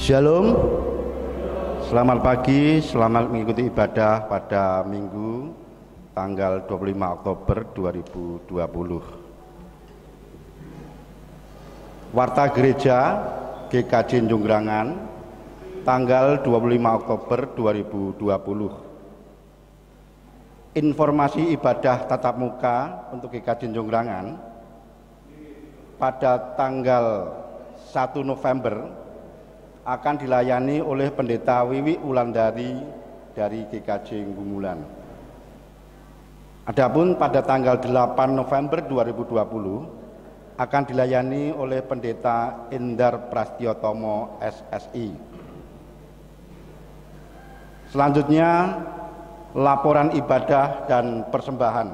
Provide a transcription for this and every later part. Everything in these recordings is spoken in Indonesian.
Shalom, selamat pagi, selamat mengikuti ibadah pada Minggu tanggal 25 Oktober 2020. Warta Gereja GKJ Jonggrangan tanggal 25 Oktober 2020. Informasi ibadah tatap muka untuk GKJ Jonggrangan pada tanggal 1 November akan dilayani oleh Pendeta Wiwi Wulandari dari GKJ Gumulan. Adapun pada tanggal 8 November 2020 akan dilayani oleh Pendeta Indar Prastyotomo SSI. Selanjutnya laporan ibadah dan persembahan.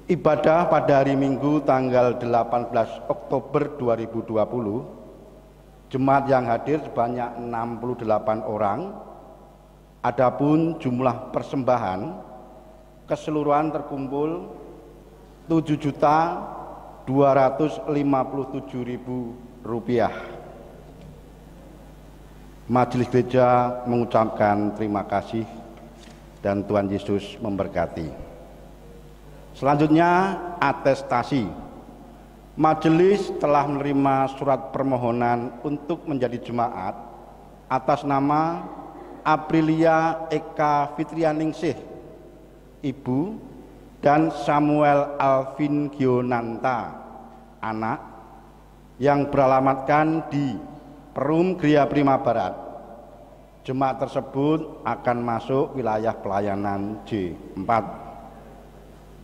Ibadah pada hari Minggu tanggal 18 Oktober 2020, jemaat yang hadir sebanyak 68 orang. Adapun jumlah persembahan keseluruhan terkumpul Rp7.257.000. Majelis Gereja mengucapkan terima kasih dan Tuhan Yesus memberkati. Selanjutnya atestasi. Majelis telah menerima surat permohonan untuk menjadi jemaat atas nama Aprilia Eka Fitrianingsih, Ibu, dan Samuel Alvin Gionanta, anak, yang beralamatkan di Perum Gria Prima Barat. Jemaat tersebut akan masuk wilayah pelayanan J4.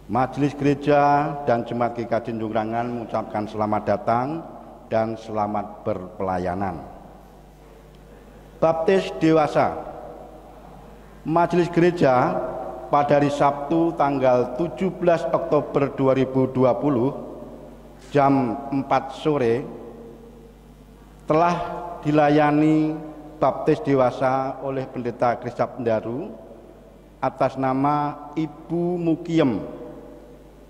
Majelis Gereja dan Jemaat GKJ Jonggrangan mengucapkan selamat datang dan selamat berpelayanan. Baptis dewasa. Majelis Gereja pada hari Sabtu tanggal 17 Oktober 2020 jam 4 sore telah dilayani baptis dewasa oleh Pendeta Krista Pendaru atas nama Ibu Mukiem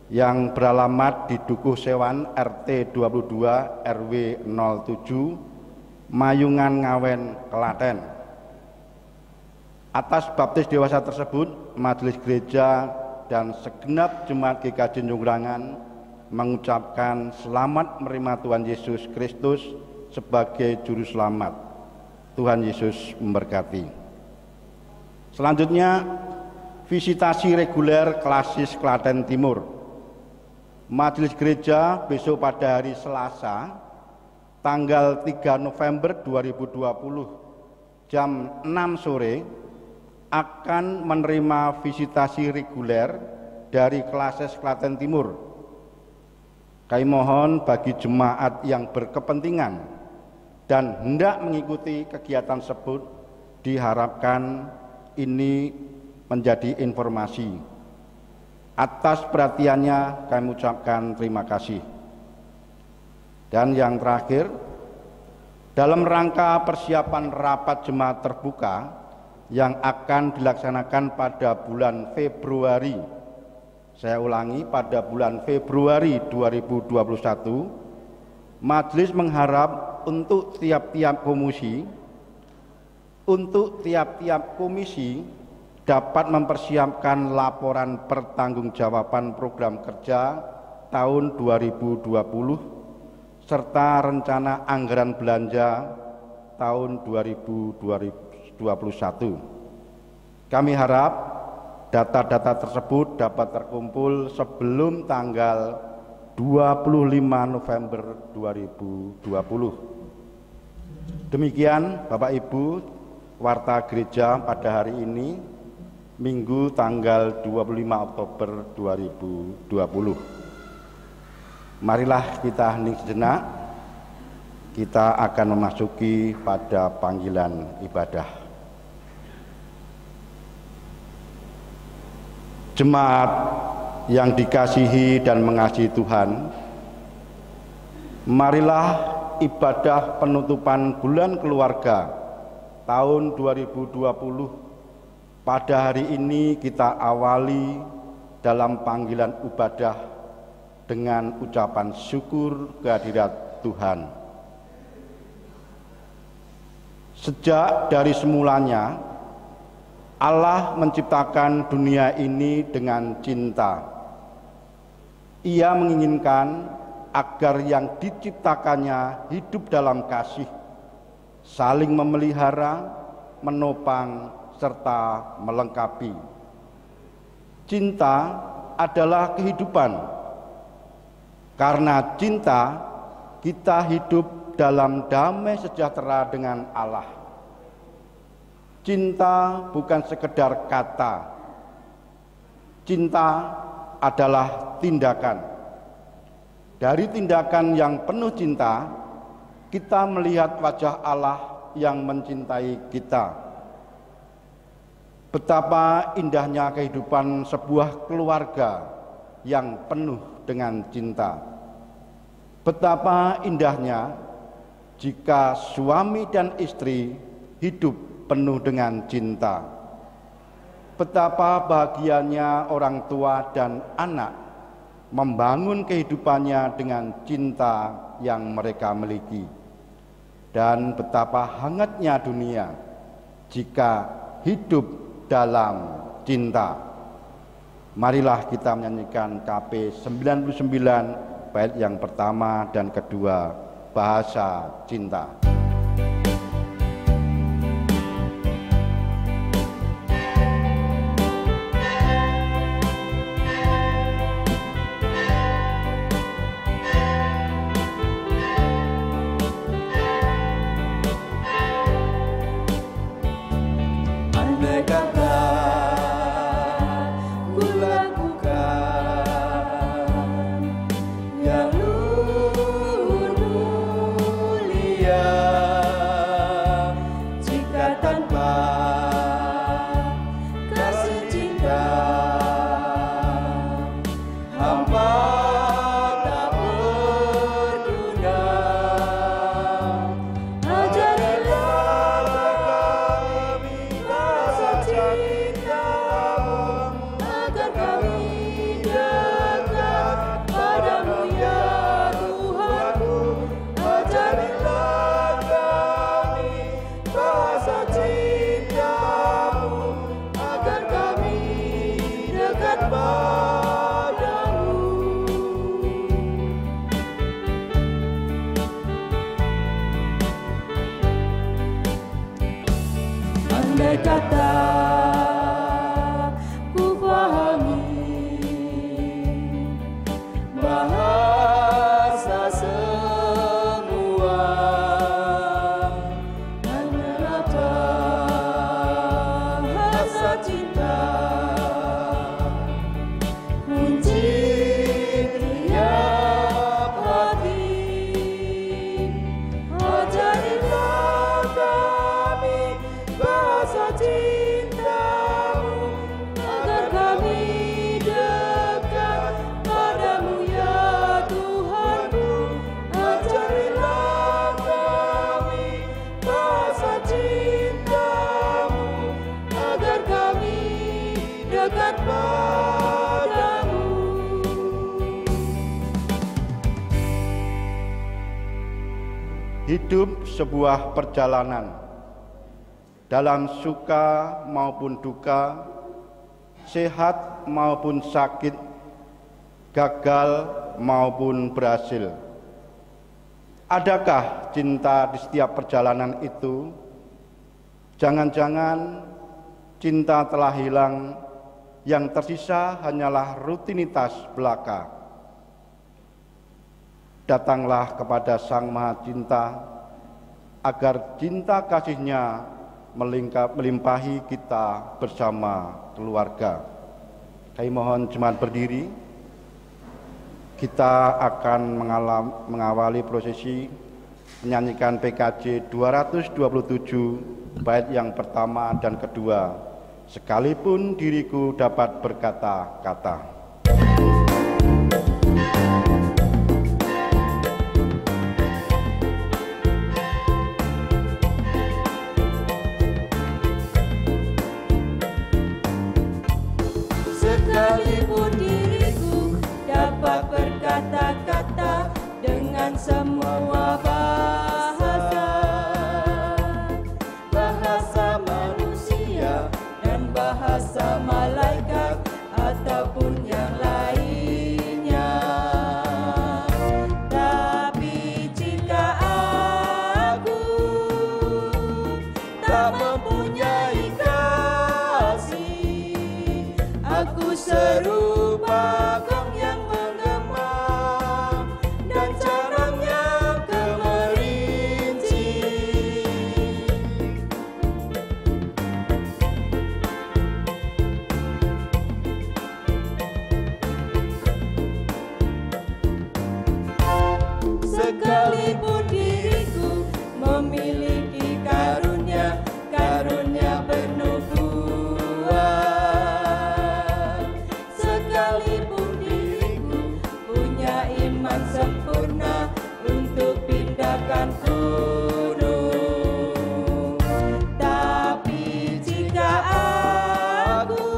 yang beralamat di Dukuh Sewan RT 22 RW 07 Mayungan Ngawen, Klaten. Atas baptis dewasa tersebut, Majelis Gereja dan segenap jemaat GKJ Jonggrangan mengucapkan selamat menerima Tuhan Yesus Kristus sebagai juru selamat. Tuhan Yesus memberkati. Selanjutnya, visitasi reguler Klasis Klaten Timur. Majelis Gereja besok pada hari Selasa tanggal 3 November 2020 jam 6 sore akan menerima visitasi reguler dari Klasis Klaten Timur. Kami mohon bagi jemaat yang berkepentingan dan hendak mengikuti kegiatan tersebut, diharapkan ini menjadi informasi. Atas perhatiannya kami ucapkan terima kasih. Dan yang terakhir, dalam rangka persiapan rapat jemaat terbuka yang akan dilaksanakan pada bulan Februari, saya ulangi, pada bulan Februari 2021, Majelis mengharap untuk tiap-tiap komisi dapat mempersiapkan laporan pertanggungjawaban program kerja tahun 2020 serta rencana anggaran belanja tahun 2021. Kami harap data-data tersebut dapat terkumpul sebelum tanggal 25 November 2020. Demikian Bapak Ibu, warta gereja pada hari ini, Minggu tanggal 25 Oktober 2020. Marilah kita hening sejenak, kita akan memasuki pada panggilan ibadah. Jemaat yang dikasihi dan mengasihi Tuhan, marilah ibadah penutupan bulan keluarga tahun 2020 pada hari ini kita awali dalam panggilan ibadah dengan ucapan syukur kehadirat Tuhan. Sejak dari semulanya, Allah menciptakan dunia ini dengan cinta. Ia menginginkan agar yang diciptakannya hidup dalam kasih, saling memelihara, menopang, serta melengkapi. Cinta adalah kehidupan. Karena cinta, kita hidup dalam damai sejahtera dengan Allah. Cinta bukan sekedar kata. Cinta adalah tindakan. Dari tindakan yang penuh cinta, kita melihat wajah Allah yang mencintai kita. Betapa indahnya kehidupan sebuah keluarga yang penuh dengan cinta. Betapa indahnya jika suami dan istri hidup penuh dengan cinta. Betapa bahagianya orang tua dan anak membangun kehidupannya dengan cinta yang mereka miliki. Dan betapa hangatnya dunia jika hidup dalam cinta. Marilah kita menyanyikan KP 99 bait yang pertama dan kedua, Bahasa Cinta. Andai kata ku pahami bahasa semua hanyalah bahasa cinta, kunci tiap hati. Ajarilah kami bahasa cintamu, agar kami dekat padamu ya Tuhanku. Ajarilah kami bahasa cintamu, agar kami dekat padamu. Hidup sebuah perjalanan. Dalam suka maupun duka, sehat maupun sakit, gagal maupun berhasil. Adakah cinta di setiap perjalanan itu? Jangan-jangan cinta telah hilang, yang tersisa hanyalah rutinitas belaka. Datanglah kepada Sang Maha Cinta, agar cinta kasih-Nya melimpahi kita bersama keluarga. Kami mohon jemaat berdiri. Kita akan mengawali prosesi menyanyikan PKJ 227 bait yang pertama dan kedua, Sekalipun Diriku Dapat Berkata-kata. Sekalipun diriku dapat berkata-kata dengan semua bahasa, maupun yang lainnya. Tapi jika aku tak mempunyai kasih, aku serupa gong yang menggema dan carangnya gemerinci. Sekalipun diriku memiliki karunia bernubuat, sekalipun diriku punya iman sempurna untuk pindahkan gunung, tapi jika aku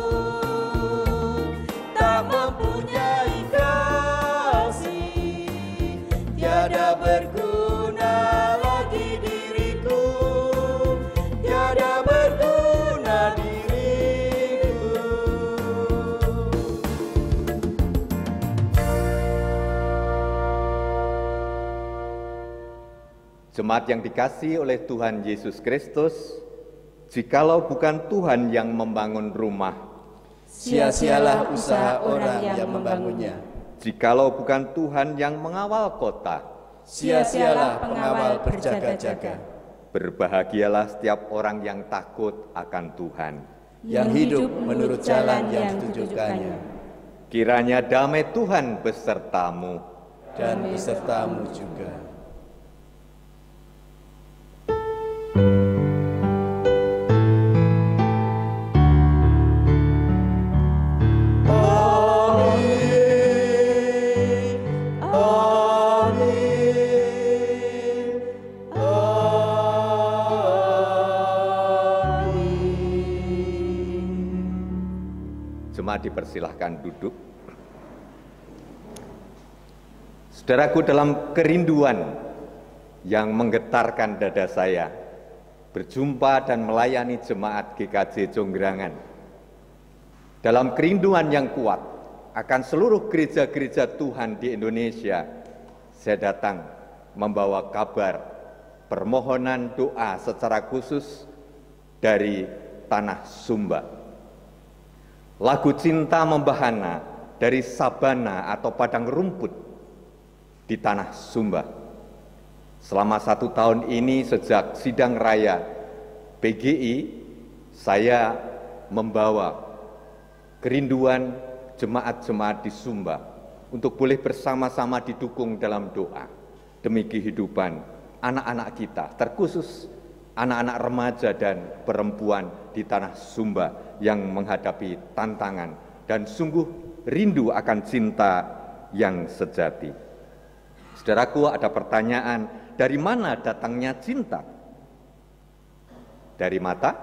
tak mempunyai kasih, tiada berguna lagi diriku, tiada berguna diriku. Jemaat yang dikasihi oleh Tuhan Yesus Kristus, jikalau bukan Tuhan yang membangun rumah, Sia-sialah usaha orang yang membangunnya. jikalau bukan Tuhan yang mengawal kota, Sia-sialah pengawal berjaga-jaga. berbahagialah setiap orang yang takut akan Tuhan. Yang hidup menurut jalan yang ditunjukkannya. Kiranya damai Tuhan besertamu. Dan besertamu juga. Jemaat dipersilahkan duduk. Saudaraku, dalam kerinduan yang menggetarkan dada saya, berjumpa dan melayani jemaat GKJ Jonggrangan. Dalam kerinduan yang kuat akan seluruh gereja-gereja Tuhan di Indonesia, saya datang membawa kabar permohonan doa secara khusus dari Tanah Sumba. Lagu cinta membahana dari sabana atau padang rumput di Tanah Sumba. Selama 1 tahun ini sejak sidang raya PGI, saya membawa kerinduan jemaat-jemaat di Sumba untuk boleh bersama-sama didukung dalam doa demi kehidupan anak-anak kita, terkhusus anak-anak remaja dan perempuan di Tanah Sumba yang menghadapi tantangan dan sungguh rindu akan cinta yang sejati. Saudaraku, ada pertanyaan, dari mana datangnya cinta? Dari mata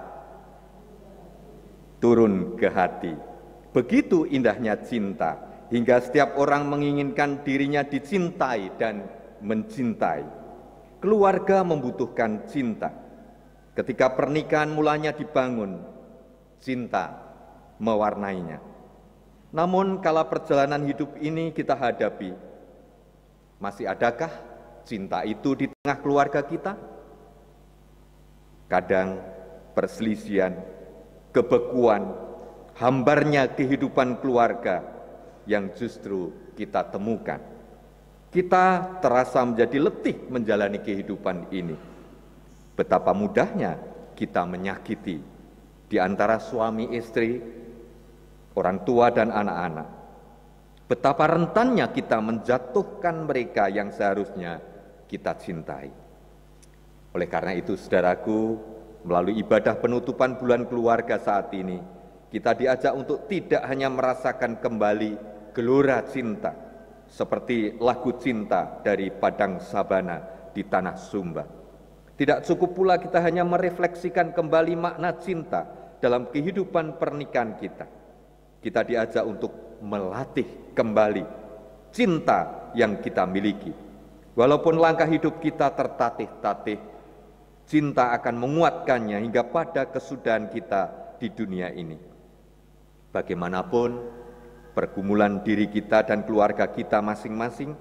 turun ke hati. Begitu indahnya cinta, hingga setiap orang menginginkan dirinya dicintai dan mencintai. Keluarga membutuhkan cinta. Ketika pernikahan mulanya dibangun, cinta mewarnainya. Namun kala perjalanan hidup ini kita hadapi, masih adakah cinta itu di tengah keluarga kita? Kadang perselisihan, kebekuan, hambarnya kehidupan keluarga yang justru kita temukan. Kita terasa menjadi letih menjalani kehidupan ini. Betapa mudahnya kita menyakiti di antara suami istri, orang tua dan anak-anak. Betapa rentannya kita menjatuhkan mereka yang seharusnya kita cintai. Oleh karena itu, saudaraku, melalui ibadah penutupan bulan keluarga saat ini, kita diajak untuk tidak hanya merasakan kembali gelora cinta, seperti lagu cinta dari Padang Sabana di Tanah Sumba. Tidak cukup pula kita hanya merefleksikan kembali makna cinta dalam kehidupan pernikahan kita. Kita diajak untuk melatih kembali cinta yang kita miliki. Walaupun langkah hidup kita tertatih-tatih, cinta akan menguatkannya hingga pada kesudahan kita di dunia ini. Bagaimanapun, pergumulan diri kita dan keluarga kita masing-masing,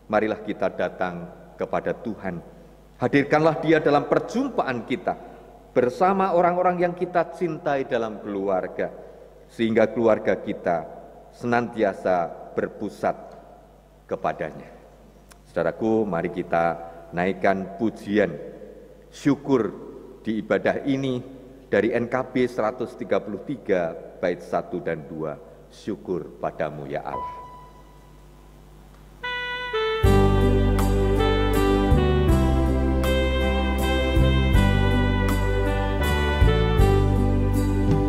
marilah kita datang kepada Tuhan. Hadirkanlah Dia dalam perjumpaan kita bersama orang-orang yang kita cintai dalam keluarga, sehingga keluarga kita senantiasa berpusat kepadanya. Saudaraku, mari kita naikkan pujian syukur di ibadah ini dari NKB 133 bait 1 dan 2. Syukur padamu ya Allah.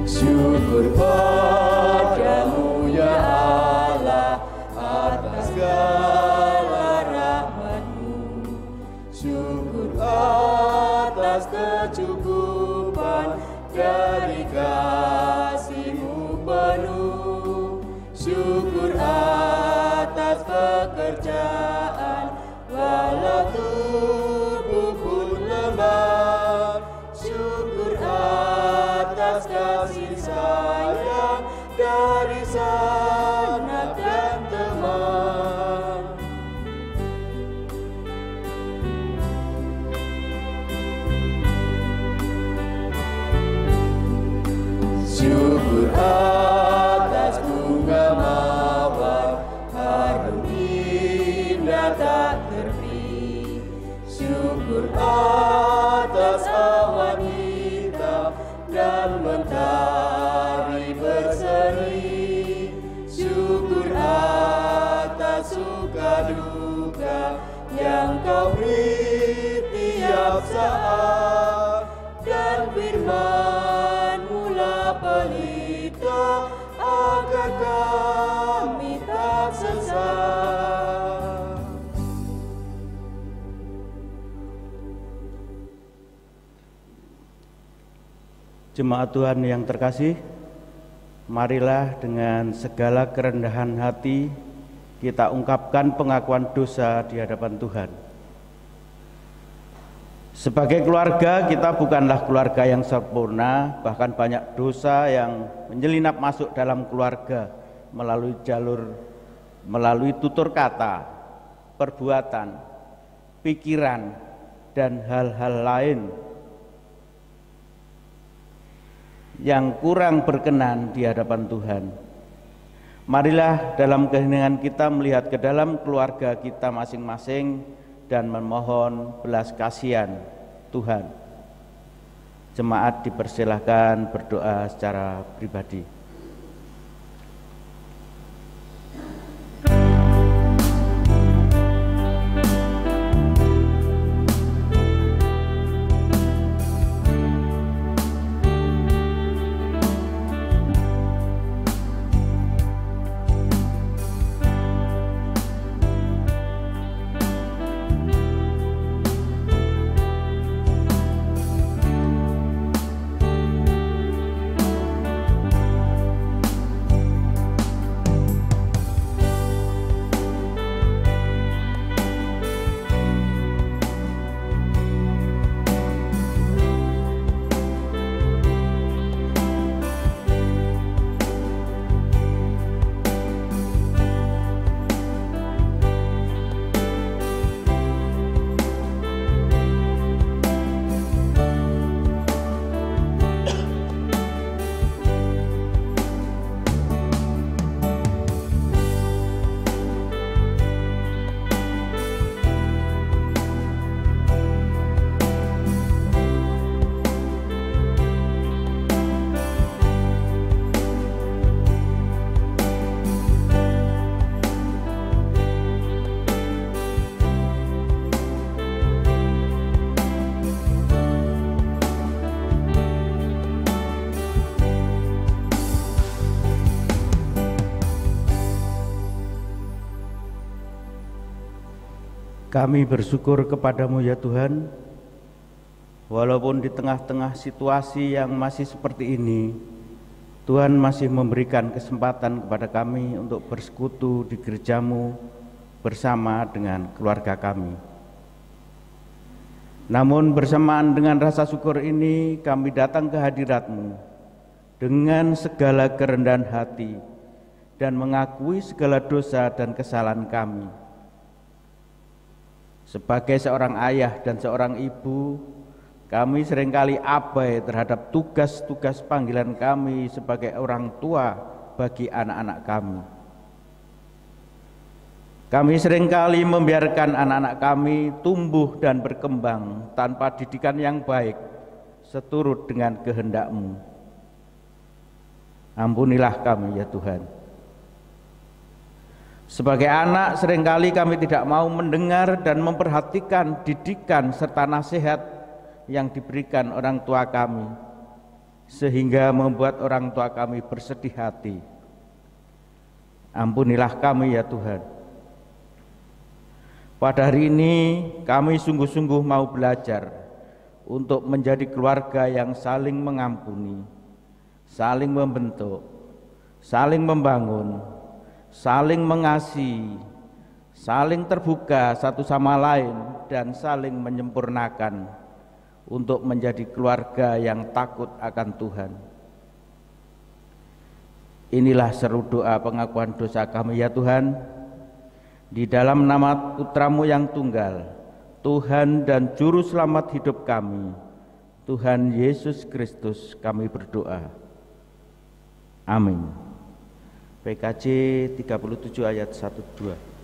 Syukur padamu ya Allah atas segala rahmat-Mu. Syukur atas kecukupan dari kasih-Mu penuh. Syukur atas pekerjaan walau tubuh pun lemah. Syukur atas kasih sayang dari sanak dan teman. Syukur atas bunga mawar harum indah tak terpi. Syukur atas awan hitam dan mentari berseri. Syukur atas suka duka yang Kau beri tiap saat, dan firman-Mu lah pelita agar kami tak sesat. Jemaat Tuhan yang terkasih, marilah dengan segala kerendahan hati kita ungkapkan pengakuan dosa di hadapan Tuhan. Sebagai keluarga, kita bukanlah keluarga yang sempurna, bahkan banyak dosa yang menyelinap masuk dalam keluarga melalui tutur kata, perbuatan, pikiran, dan hal-hal lain yang kurang berkenan di hadapan Tuhan. Marilah dalam keheningan kita melihat ke dalam keluarga kita masing-masing dan memohon belas kasihan Tuhan. Jemaat dipersilahkan berdoa secara pribadi. Kami bersyukur kepadamu ya Tuhan, walaupun di tengah-tengah situasi yang masih seperti ini, Tuhan masih memberikan kesempatan kepada kami untuk bersekutu di gerejamu bersama dengan keluarga kami. Namun bersamaan dengan rasa syukur ini, kami datang ke hadirat-Mu dengan segala kerendahan hati dan mengakui segala dosa dan kesalahan kami. Sebagai seorang ayah dan seorang ibu, kami seringkali abai terhadap tugas-tugas panggilan kami sebagai orang tua bagi anak-anak kami. Kami seringkali membiarkan anak-anak kami tumbuh dan berkembang tanpa didikan yang baik, seturut dengan kehendak-Mu. Ampunilah kami ya Tuhan. Sebagai anak seringkali kami tidak mau mendengar dan memperhatikan didikan serta nasihat yang diberikan orang tua kami, sehingga membuat orang tua kami bersedih hati. Ampunilah kami ya Tuhan. Pada hari ini kami sungguh-sungguh mau belajar untuk menjadi keluarga yang saling mengampuni, saling membentuk, saling membangun, saling mengasihi, saling terbuka satu sama lain, dan saling menyempurnakan untuk menjadi keluarga yang takut akan Tuhan. Inilah seru doa pengakuan dosa kami ya Tuhan. Di dalam nama Putra-Mu yang tunggal, Tuhan dan Juru Selamat hidup kami, Tuhan Yesus Kristus, kami berdoa. Amin. PKJ 37 ayat 1-2.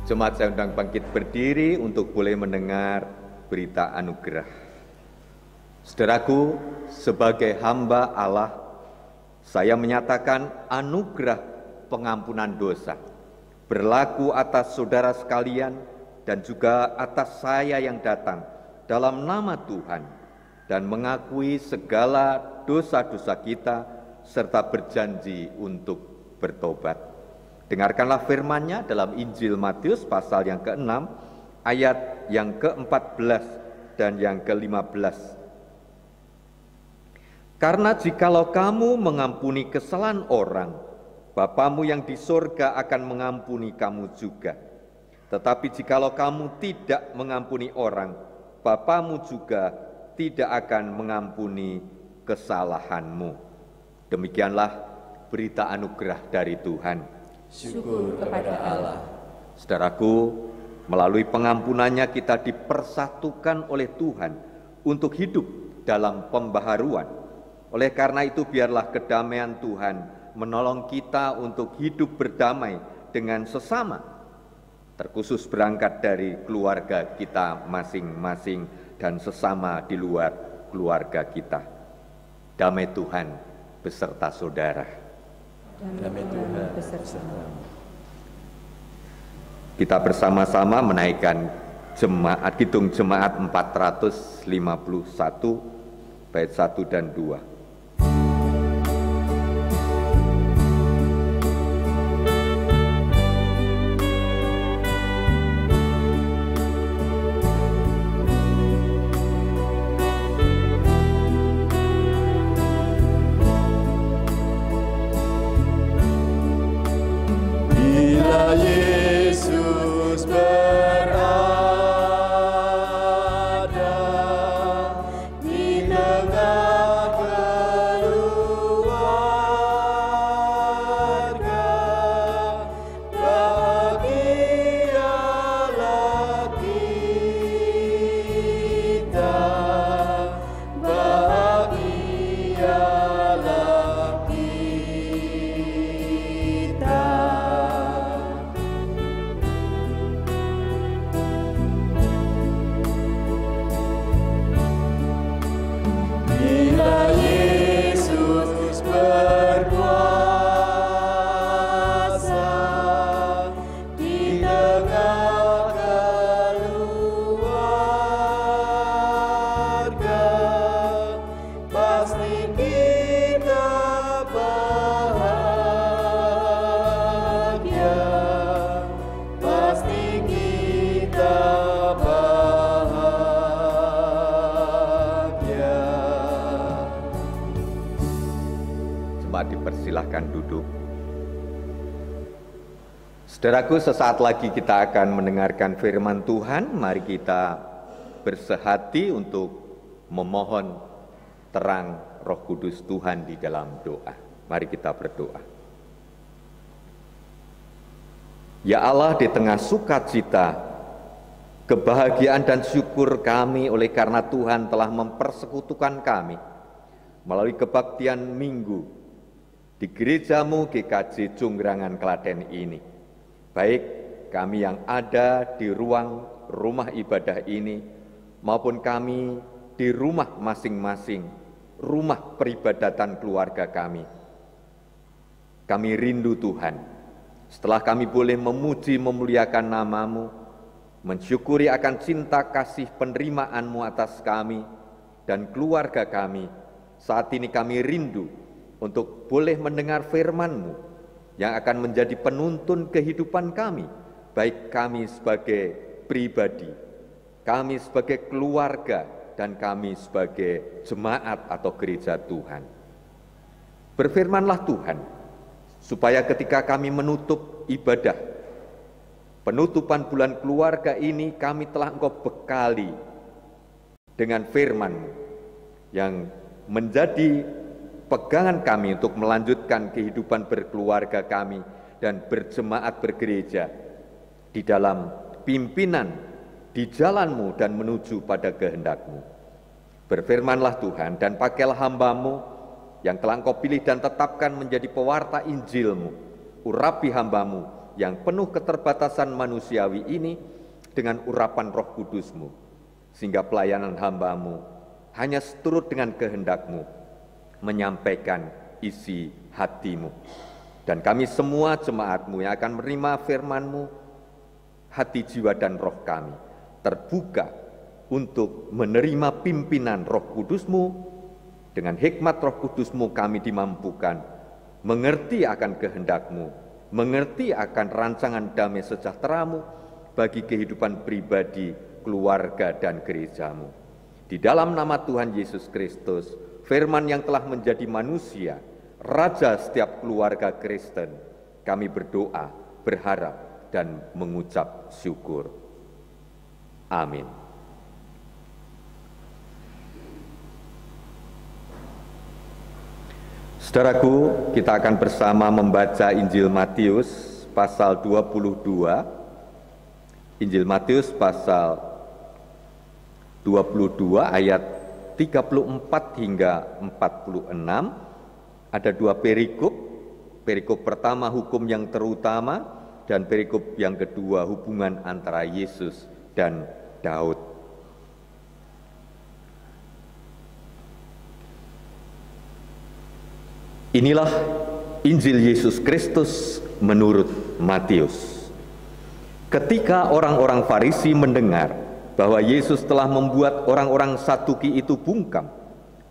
Jemaat saya undang bangkit berdiri untuk boleh mendengar berita anugerah. Saudaraku, sebagai hamba Allah, saya menyatakan anugerah pengampunan dosa berlaku atas saudara sekalian dan juga atas saya yang datang dalam nama Tuhan dan mengakui segala dosa-dosa kita serta berjanji untuk bertobat. Dengarkanlah firman-Nya dalam Injil Matius pasal yang ke-6 ayat yang ke-14 dan yang ke-15. Karena jikalau kamu mengampuni kesalahan orang, Bapamu yang di sorga akan mengampuni kamu juga. Tetapi jikalau kamu tidak mengampuni orang, Bapamu juga tidak akan mengampuni kesalahanmu. Demikianlah berita anugerah dari Tuhan. Syukur kepada Allah. Saudaraku, melalui pengampunannya kita dipersatukan oleh Tuhan untuk hidup dalam pembaharuan. Oleh karena itu biarlah kedamaian Tuhan menolong kita untuk hidup berdamai dengan sesama, terkhusus berangkat dari keluarga kita masing-masing dan sesama di luar keluarga kita. Damai Tuhan beserta saudara. Damai Tuhan beserta. Kita bersama-sama menaikkan jemaat, Kidung Jemaat 451 bait 1 dan 2. Dipersilahkan duduk. Saudaraku, sesaat lagi kita akan mendengarkan firman Tuhan. Mari kita bersehati untuk memohon terang Roh Kudus Tuhan di dalam doa. Mari kita berdoa. Ya Allah, di tengah sukacita, kebahagiaan dan syukur kami oleh karena Tuhan telah mempersekutukan kami melalui kebaktian minggu di gerejamu GKJ Jongrangan Klaten ini. Baik kami yang ada di ruang rumah ibadah ini, maupun kami di rumah masing-masing, rumah peribadatan keluarga kami. Kami rindu Tuhan, setelah kami boleh memuji memuliakan nama-Mu, mensyukuri akan cinta kasih penerimaan-Mu atas kami dan keluarga kami, saat ini kami rindu untuk boleh mendengar firman-Mu yang akan menjadi penuntun kehidupan kami, baik kami sebagai pribadi, kami sebagai keluarga, dan kami sebagai jemaat atau gereja Tuhan. Berfirmanlah Tuhan, supaya ketika kami menutup ibadah, penutupan bulan keluarga ini kami telah Engkau bekali dengan firman-Mu yang menjadi pegangan kami untuk melanjutkan kehidupan berkeluarga kami dan berjemaat bergereja di dalam pimpinan di jalan-Mu dan menuju pada kehendak-Mu. Berfirmanlah Tuhan, dan pakailah hamba-Mu yang telah Engkau pilih dan tetapkan menjadi pewarta Injil-Mu. Urapi hamba-Mu yang penuh keterbatasan manusiawi ini dengan urapan Roh Kudus-Mu, sehingga pelayanan hamba-Mu hanya seturut dengan kehendak-Mu, menyampaikan isi hati-Mu. Dan kami semua jemaat-Mu yang akan menerima firman-Mu, hati, jiwa, dan roh kami terbuka untuk menerima pimpinan Roh Kudus-Mu. Dengan hikmat Roh Kudus-Mu kami dimampukan mengerti akan kehendak-Mu, mengerti akan rancangan damai sejahtera-Mu bagi kehidupan pribadi, keluarga, dan gereja-Mu. Di dalam nama Tuhan Yesus Kristus, firman yang telah menjadi manusia, Raja setiap keluarga Kristen, kami berdoa, berharap, dan mengucap syukur. Amin. Saudaraku, kita akan bersama membaca Injil Matius pasal 22. Injil Matius pasal 22 ayat 34 hingga 46. Ada dua perikop. Perikop pertama hukum yang terutama, dan perikop yang kedua hubungan antara Yesus dan Daud. Inilah Injil Yesus Kristus menurut Matius. Ketika orang-orang Farisi mendengar bahwa Yesus telah membuat orang-orang Saduki itu bungkam,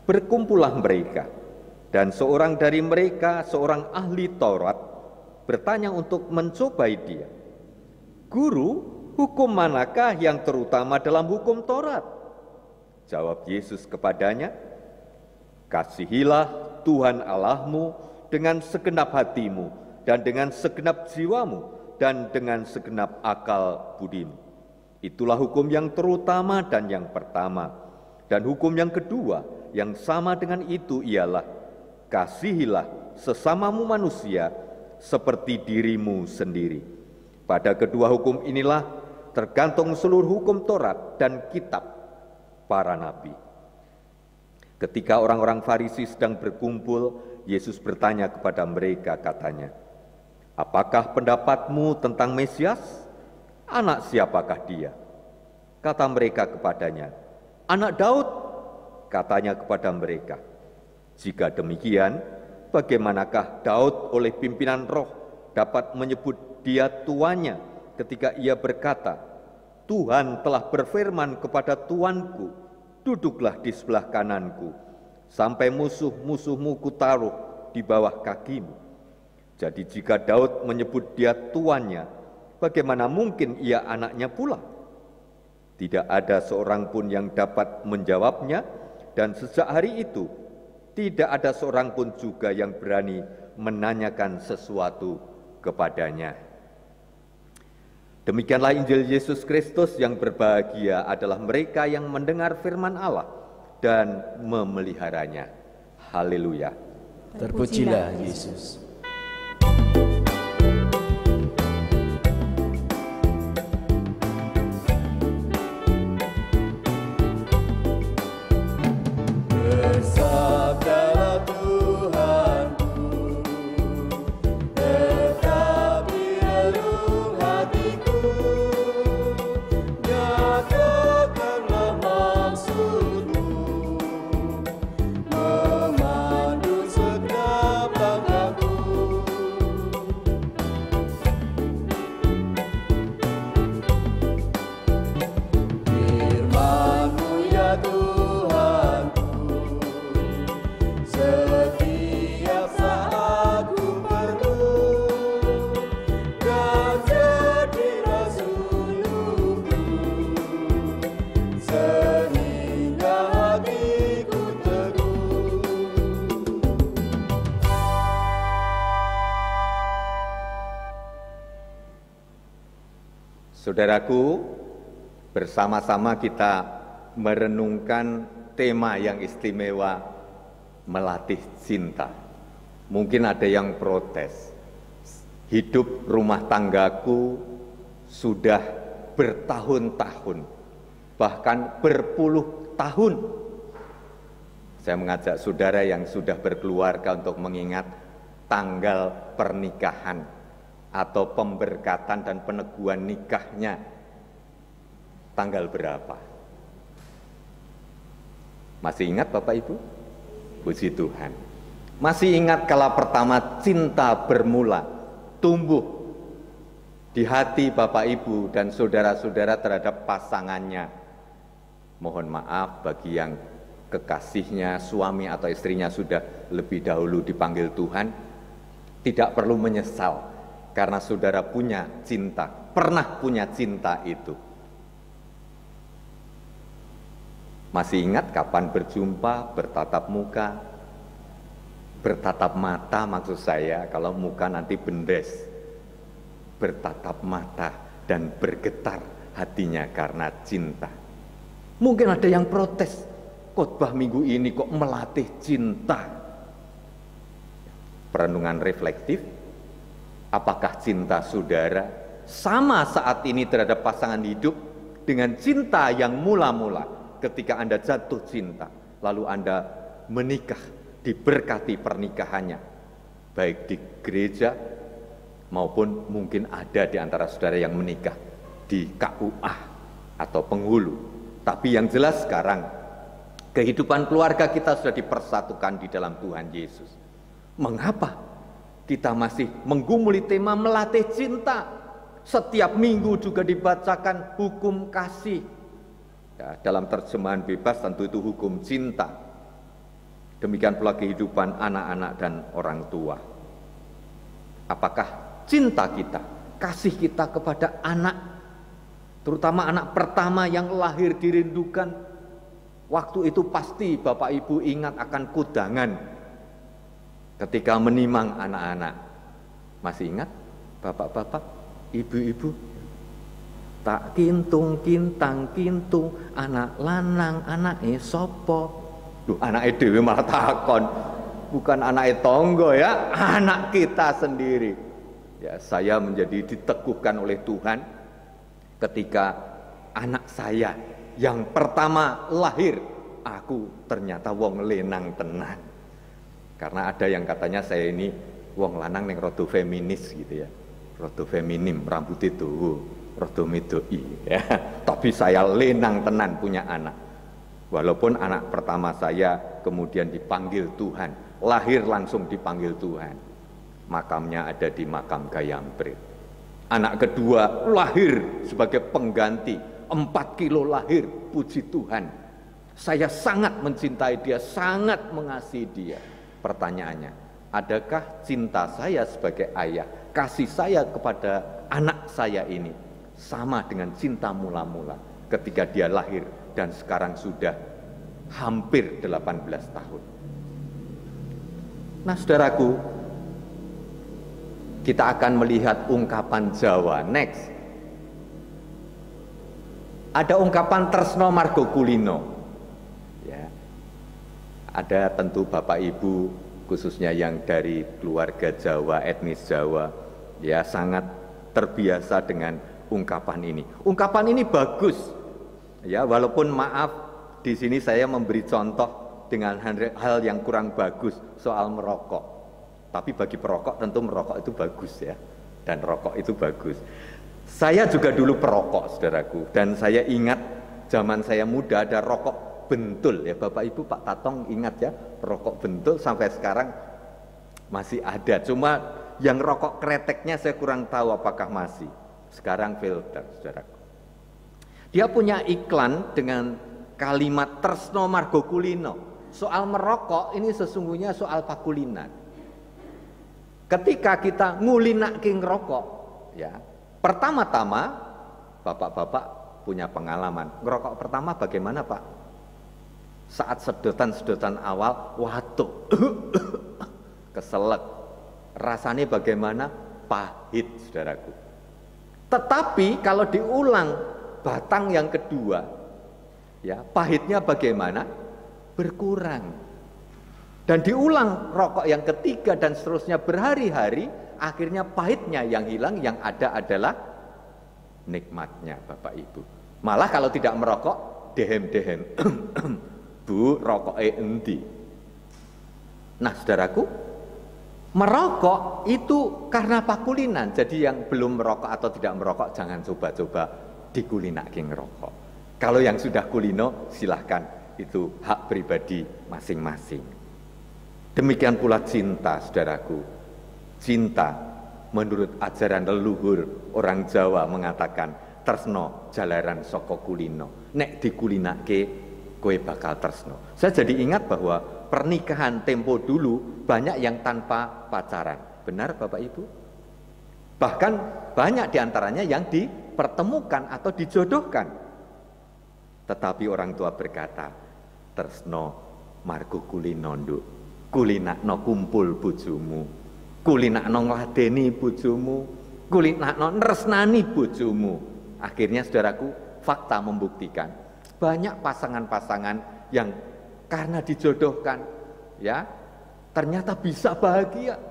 berkumpullah mereka, dan seorang dari mereka, seorang ahli Taurat, bertanya untuk mencobai dia, "Guru, hukum manakah yang terutama dalam hukum Taurat?" Jawab Yesus kepadanya, "Kasihilah Tuhan Allahmu dengan segenap hatimu, dan dengan segenap jiwamu, dan dengan segenap akal budimu. Itulah hukum yang terutama dan yang pertama. Dan hukum yang kedua yang sama dengan itu ialah, kasihilah sesamamu manusia seperti dirimu sendiri. Pada kedua hukum inilah tergantung seluruh hukum Taurat dan kitab para nabi." Ketika orang-orang Farisi sedang berkumpul, Yesus bertanya kepada mereka, katanya, "Apakah pendapatmu tentang Mesias? Anak siapakah dia?" Kata mereka kepadanya, "Anak Daud." Katanya kepada mereka, "Jika demikian, bagaimanakah Daud oleh pimpinan Roh dapat menyebut dia tuannya ketika ia berkata, 'Tuhan telah berfirman kepada Tuanku, duduklah di sebelah kananku, sampai musuh-musuhmu kutaruh di bawah kakimu.' Jadi jika Daud menyebut dia tuannya, bagaimana mungkin ia anaknya pula?" Tidak ada seorang pun yang dapat menjawabnya, dan sejak hari itu tidak ada seorang pun juga yang berani menanyakan sesuatu kepadanya. Demikianlah Injil Yesus Kristus. Yang berbahagia adalah mereka yang mendengar firman Allah dan memeliharanya. Haleluya. Terpujilah Yesus. Saudaraku, bersama-sama kita merenungkan tema yang istimewa, melatih cinta. Mungkin ada yang protes, hidup rumah tanggaku sudah bertahun-tahun, bahkan berpuluh tahun. Saya mengajak saudara yang sudah berkeluarga untuk mengingat tanggal pernikahan atau pemberkatan dan peneguhan nikahnya tanggal berapa? Masih ingat Bapak Ibu? Puji Tuhan. Masih ingat kala pertama cinta bermula, tumbuh di hati Bapak Ibu dan saudara-saudara terhadap pasangannya. Mohon maaf bagi yang kekasihnya, suami atau istrinya sudah lebih dahulu dipanggil Tuhan, tidak perlu menyesal karena saudara punya cinta, pernah punya cinta itu. Masih ingat kapan berjumpa, bertatap muka, bertatap mata maksud saya, kalau muka nanti bendes, bertatap mata dan bergetar hatinya karena cinta. Mungkin ada yang protes, khotbah minggu ini kok melatih cinta. Perenungan reflektif, apakah cinta saudara sama saat ini terhadap pasangan hidup dengan cinta yang mula-mula ketika Anda jatuh cinta, lalu Anda menikah, diberkati pernikahannya, baik di gereja maupun mungkin ada di antara saudara yang menikah di KUA atau penghulu. Tapi yang jelas sekarang kehidupan keluarga kita sudah dipersatukan di dalam Tuhan Yesus. Mengapa kita masih menggumuli tema melatih cinta? Setiap minggu juga dibacakan hukum kasih. Ya, dalam terjemahan bebas tentu itu hukum cinta. Demikian pula kehidupan anak-anak dan orang tua. Apakah cinta kita, kasih kita kepada anak, terutama anak pertama yang lahir dirindukan, waktu itu pasti Bapak Ibu ingat akan kudangan ketika menimang anak-anak. Masih ingat Bapak-bapak, Ibu-ibu? Tak kintung kintang kintung, anak lanang anake sopo? Duh, anake dhewe malah takon. Bukan anak tonggo ya, anak kita sendiri. Ya, saya menjadi diteguhkan oleh Tuhan ketika anak saya yang pertama lahir, aku ternyata wong lenang tenan. Karena ada yang katanya saya ini wong lanang yang rodo feminis gitu ya, rodo feminim, rambut itu rodo medoi ya. Tapi saya lenang tenan punya anak. Walaupun anak pertama saya kemudian dipanggil Tuhan, lahir langsung dipanggil Tuhan, makamnya ada di makam Gayamprit. Anak kedua lahir sebagai pengganti, 4 kilo lahir, puji Tuhan. Saya sangat mencintai dia, sangat mengasihi dia. Pertanyaannya, adakah cinta saya sebagai ayah, kasih saya kepada anak saya ini sama dengan cinta mula-mula ketika dia lahir dan sekarang sudah hampir 18 tahun? Nah, saudaraku, kita akan melihat ungkapan Jawa. Next. Ada ungkapan tresno margo kulino. Ya. Ada tentu Bapak Ibu, khususnya yang dari keluarga Jawa, etnis Jawa, ya sangat terbiasa dengan ungkapan ini. Ungkapan ini bagus. Ya, walaupun maaf di sini saya memberi contoh dengan hal yang kurang bagus soal merokok. Tapi bagi perokok tentu merokok itu bagus ya, dan rokok itu bagus. Saya juga dulu perokok, saudaraku, dan saya ingat zaman saya muda ada rokok bentul ya, Bapak Ibu, Pak Tatong ingat ya, rokok bentul sampai sekarang masih ada. Cuma yang rokok kreteknya saya kurang tahu apakah masih. Sekarang filter, saudaraku. Dia punya iklan dengan kalimat tresno margo kulino. Soal merokok ini sesungguhnya soal pakulinan. Ketika kita ngulinake ngerokok, ya, pertama-tama bapak-bapak punya pengalaman. Ngerokok pertama bagaimana, Pak? Saat sedotan-sedotan awal, waduh, keselak. Rasanya bagaimana? Pahit, saudaraku. Tetapi kalau diulang batang yang kedua, ya, pahitnya bagaimana? Berkurang. Dan diulang rokok yang ketiga dan seterusnya berhari-hari, akhirnya pahitnya yang hilang, yang ada adalah nikmatnya, Bapak Ibu. Malah kalau tidak merokok, dehem-dehem. Bu, rokok endi? Nah, saudaraku, Merokok itu karena pakulinan. Jadi yang belum merokok atau tidak merokok jangan coba-coba dikulinake ngerokok. Kalau yang sudah kulino silahkan, itu hak pribadi masing-masing. Demikian pula cinta, saudaraku. Cinta menurut ajaran leluhur orang Jawa mengatakan tresno jalaran saka kulino. Nek dikulinake kowe bakal tresno. Saya jadi ingat bahwa pernikahan tempo dulu banyak yang tanpa pacaran. Benar Bapak Ibu? Bahkan banyak diantaranya yang dipertemukan atau dijodohkan. Tetapi orang tua berkata, tresno margo kulino nduk, kulinakno kumpul bojomu, kulinakno ngladeni bojomu, kulinakno nresnani bojomu. Akhirnya saudaraku, fakta membuktikan banyak pasangan-pasangan yang karena dijodohkan, ya, ternyata bisa bahagia.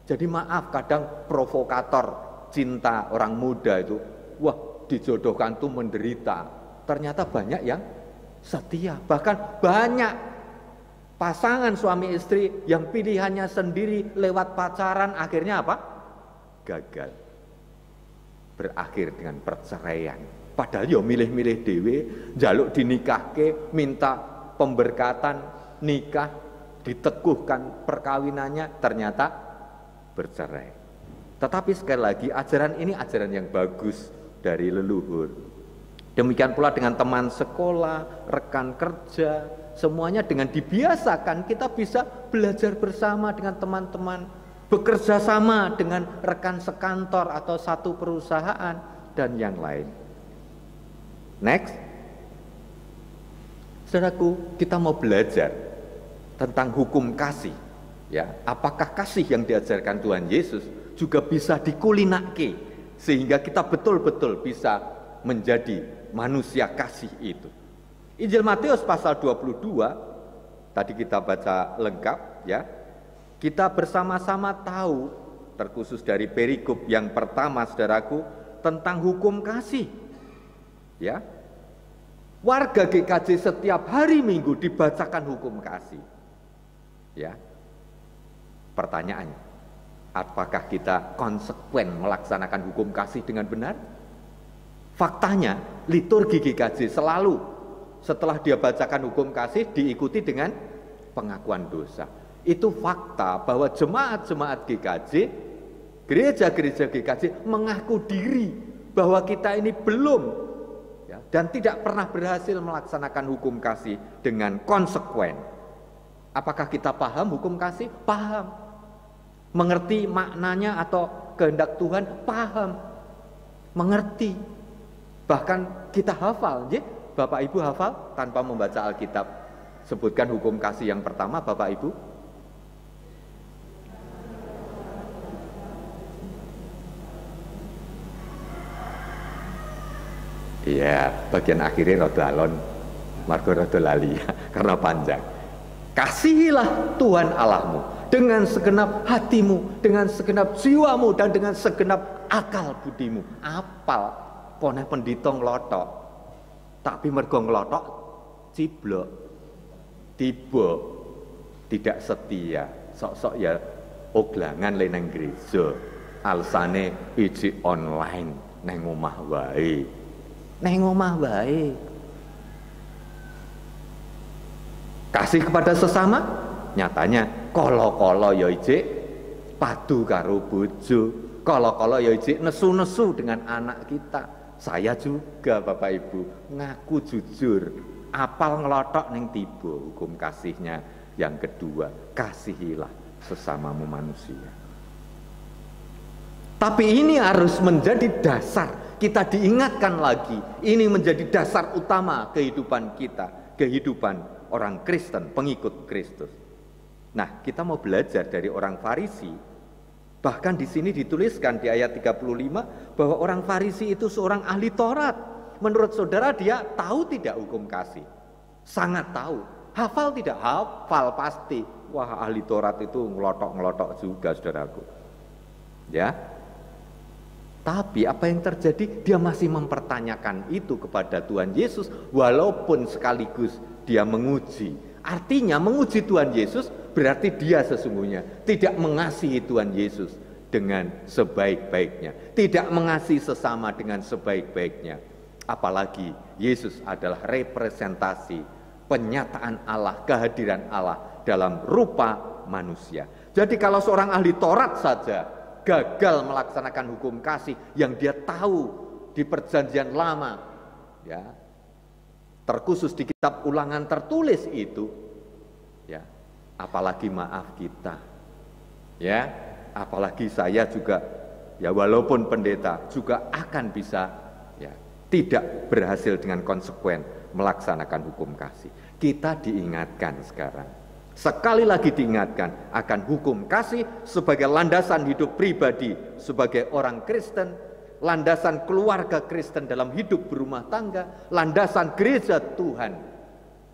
Jadi maaf, kadang provokator cinta orang muda itu, wah dijodohkan tuh menderita. Ternyata banyak yang setia. Bahkan banyak pasangan suami istri yang pilihannya sendiri lewat pacaran, akhirnya apa? Gagal. Berakhir dengan perceraian. Padahal ya milih-milih dewe, njaluk dinikahke, minta pemberkatan nikah, diteguhkan perkawinannya, ternyata bercerai. Tetapi sekali lagi ajaran ini ajaran yang bagus dari leluhur. Demikian pula dengan teman sekolah, rekan kerja, semuanya dengan dibiasakan kita bisa belajar bersama dengan teman-teman, bekerja sama dengan rekan sekantor atau satu perusahaan dan yang lain. Next. Saudaraku, kita mau belajar tentang hukum kasih. Ya, apakah kasih yang diajarkan Tuhan Yesus juga bisa dikulinake sehingga kita betul-betul bisa menjadi manusia kasih itu. Injil Matius pasal 22 tadi kita baca lengkap, ya. Kita bersama-sama tahu, terkhusus dari perikop yang pertama saudaraku, tentang hukum kasih. Ya. Warga GKJ setiap hari Minggu dibacakan hukum kasih. Ya. Pertanyaannya, apakah kita konsekuen melaksanakan hukum kasih dengan benar? Faktanya, liturgi GKJ selalu setelah dia bacakan hukum kasih diikuti dengan pengakuan dosa. Itu fakta bahwa jemaat-jemaat GKJ, gereja-gereja GKJ mengaku diri bahwa kita ini belum, ya, dan tidak pernah berhasil melaksanakan hukum kasih dengan konsekuen. Apakah kita paham hukum kasih? Paham. Mengerti maknanya atau kehendak Tuhan? Paham. Mengerti. Bahkan kita hafal, ya? Bapak Ibu hafal tanpa membaca Alkitab. Sebutkan hukum kasih yang pertama, Bapak Ibu. Iya, bagian akhirnya rada alon, margo rada lali karena panjang. Kasihilah Tuhan Allahmu dengan segenap hatimu, dengan segenap jiwamu, dan dengan segenap akal budimu. Apal. Poneh pendito nglotok, tapi mergo nglotok ciblok, tiba tidak setia, sok-sok ya oglangan le nang gereja, alasane iji online nang omah wae, nang omah wae. Kasih kepada sesama, nyatanya kala-kala ya ijik padu karo bojo, kala-kala ya ijik nesu-nesu dengan anak kita. Saya juga Bapak Ibu ngaku jujur, apal ngelotok neng tiba. Hukum kasihnya yang kedua, kasihilah sesamamu manusia. Tapi ini harus menjadi dasar, kita diingatkan lagi, ini menjadi dasar utama kehidupan kita, kehidupan orang Kristen, pengikut Kristus. Nah, kita mau belajar dari orang Farisi. Bahkan di sini dituliskan di ayat 35 bahwa orang Farisi itu seorang ahli Taurat. Menurut saudara dia tahu tidak hukum kasih? Sangat tahu. Hafal tidak? Hafal pasti. Wah, ahli Taurat itu ngelotok-ngelotok juga saudaraku. Ya. Tapi apa yang terjadi? Dia masih mempertanyakan itu kepada Tuhan Yesus walaupun sekaligus dia menguji. Artinya menguji Tuhan Yesus berarti dia sesungguhnya tidak mengasihi Tuhan Yesus dengan sebaik-baiknya, tidak mengasihi sesama dengan sebaik-baiknya. Apalagi Yesus adalah representasi penyataan Allah, kehadiran Allah dalam rupa manusia. Jadi kalau seorang ahli Taurat saja gagal melaksanakan hukum kasih yang dia tahu di perjanjian lama, ya, terkhusus di kitab Ulangan tertulis itu, ya, apalagi maaf kita, ya, apalagi saya juga, ya, walaupun pendeta juga akan bisa, ya, tidak berhasil dengan konsekuen melaksanakan hukum kasih. Kita diingatkan sekarang, sekali lagi diingatkan akan hukum kasih sebagai landasan hidup pribadi sebagai orang Kristen, landasan keluarga Kristen dalam hidup berumah tangga, landasan gereja Tuhan.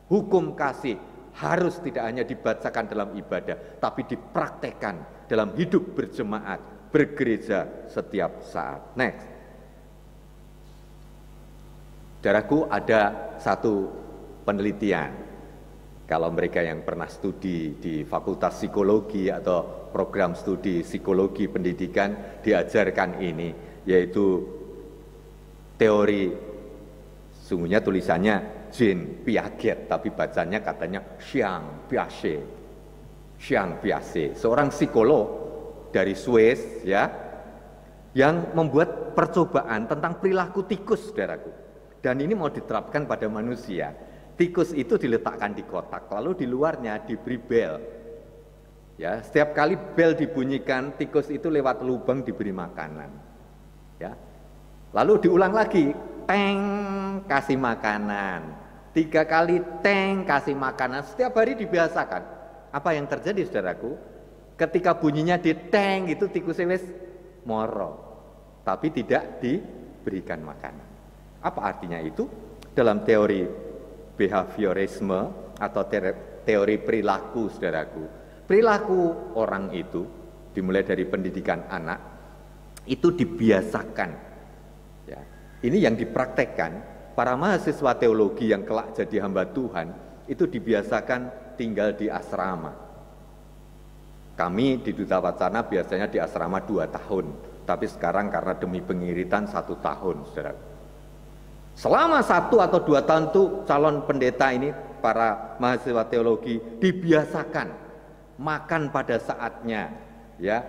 Hukum kasih harus tidak hanya dibacakan dalam ibadah, tapi dipraktekkan dalam hidup berjemaat, bergereja setiap saat. Next. Saudaraku, ada satu penelitian. Kalau mereka yang pernah studi di Fakultas Psikologi atau program studi psikologi pendidikan diajarkan ini, yaitu teori, sungguhnya tulisannya Jean Piaget, tapi bacanya katanya Jean Piaget. Jean Piaget, seorang psikolog dari Swiss, ya, yang membuat percobaan tentang perilaku tikus, saudaraku. Dan ini mau diterapkan pada manusia. Tikus itu diletakkan di kotak, lalu di luarnya diberi bel. Ya, setiap kali bel dibunyikan, tikus itu lewat lubang diberi makanan. Ya. Lalu diulang lagi, teng, kasih makanan. 3 kali teng, kasih makanan. Setiap hari dibiasakan. Apa yang terjadi, saudaraku? Ketika bunyinya di teng itu tikusnya wis moro, tapi tidak diberikan makanan. Apa artinya itu? Dalam teori behaviorisme atau teori perilaku, saudaraku, perilaku orang itu dimulai dari pendidikan anak itu dibiasakan, ya. Ini yang dipraktekkan para mahasiswa teologi yang kelak jadi hamba Tuhan, itu dibiasakan tinggal di asrama. Kami di Duta Wacana biasanya di asrama 2 tahun, tapi sekarang karena demi pengiritan 1 tahun, saudara. Selama 1 atau 2 tahun itu calon pendeta ini, para mahasiswa teologi dibiasakan makan pada saatnya, ya,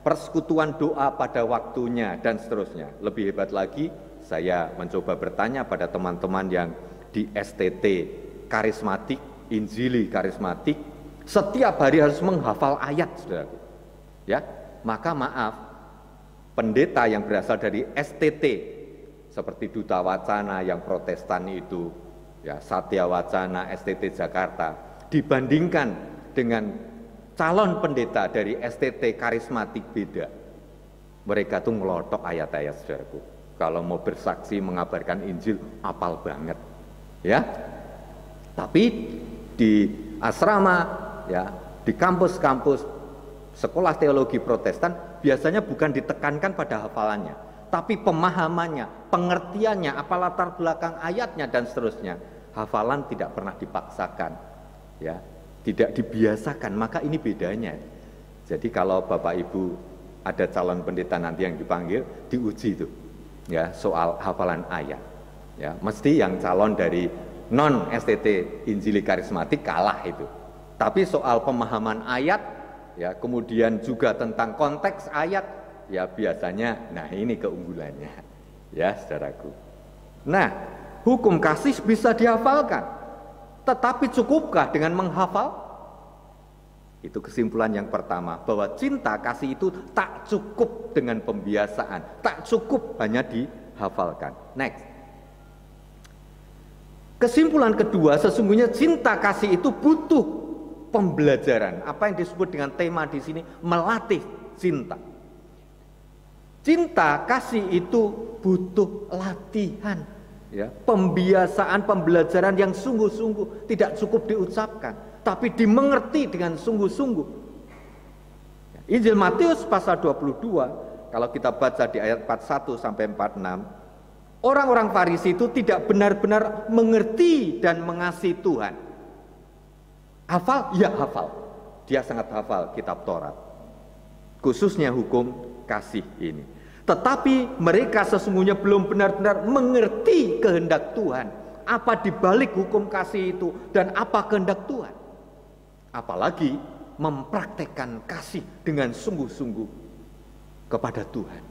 persekutuan doa pada waktunya, dan seterusnya. Lebih hebat lagi, saya mencoba bertanya pada teman-teman yang di STT karismatik, Injili karismatik, setiap hari harus menghafal ayat, saudaraku. Ya, maka maaf, pendeta yang berasal dari STT seperti Duta Wacana yang Protestan itu, ya, Satya Wacana, STT Jakarta, dibandingkan dengan calon pendeta dari STT karismatik beda. Mereka tuh ngelotok ayat-ayat, saudaraku. Kalau mau bersaksi mengabarkan Injil, apal banget, ya. Tapi di asrama, ya, di kampus-kampus sekolah teologi Protestan biasanya bukan ditekankan pada hafalannya, tapi pemahamannya, pengertiannya, apa latar belakang ayatnya, dan seterusnya. Hafalan tidak pernah dipaksakan, ya, tidak dibiasakan. Maka ini bedanya. Jadi kalau Bapak Ibu ada calon pendeta nanti yang dipanggil, diuji itu, ya, soal hafalan ayat. Ya, mesti yang calon dari non STT Injili karismatik kalah itu. Tapi soal pemahaman ayat, ya, kemudian juga tentang konteks ayat, ya, biasanya, nah ini keunggulannya, ya, saudaraku. Nah, hukum kasih bisa dihafalkan, tetapi cukupkah dengan menghafal? Itu kesimpulan yang pertama, bahwa cinta kasih itu tak cukup dengan pembiasaan, tak cukup hanya dihafalkan. Next. Kesimpulan kedua, sesungguhnya cinta kasih itu butuh pembelajaran. Apa yang disebut dengan tema di sini, melatih cinta. Cinta kasih itu butuh latihan, ya, pembiasaan, pembelajaran yang sungguh-sungguh, tidak cukup diucapkan, tapi dimengerti dengan sungguh-sungguh. Injil Matius pasal 22, kalau kita baca di ayat 41 sampai 46, orang-orang Farisi itu tidak benar-benar mengerti dan mengasihi Tuhan. Hafal? Ya hafal. dia sangat hafal kitab Taurat, khususnya hukum kasih ini. Tetapi mereka sesungguhnya belum benar-benar mengerti kehendak Tuhan, apa dibalik hukum kasih itu dan apa kehendak Tuhan. Apalagi mempraktekkan kasih dengan sungguh-sungguh kepada Tuhan.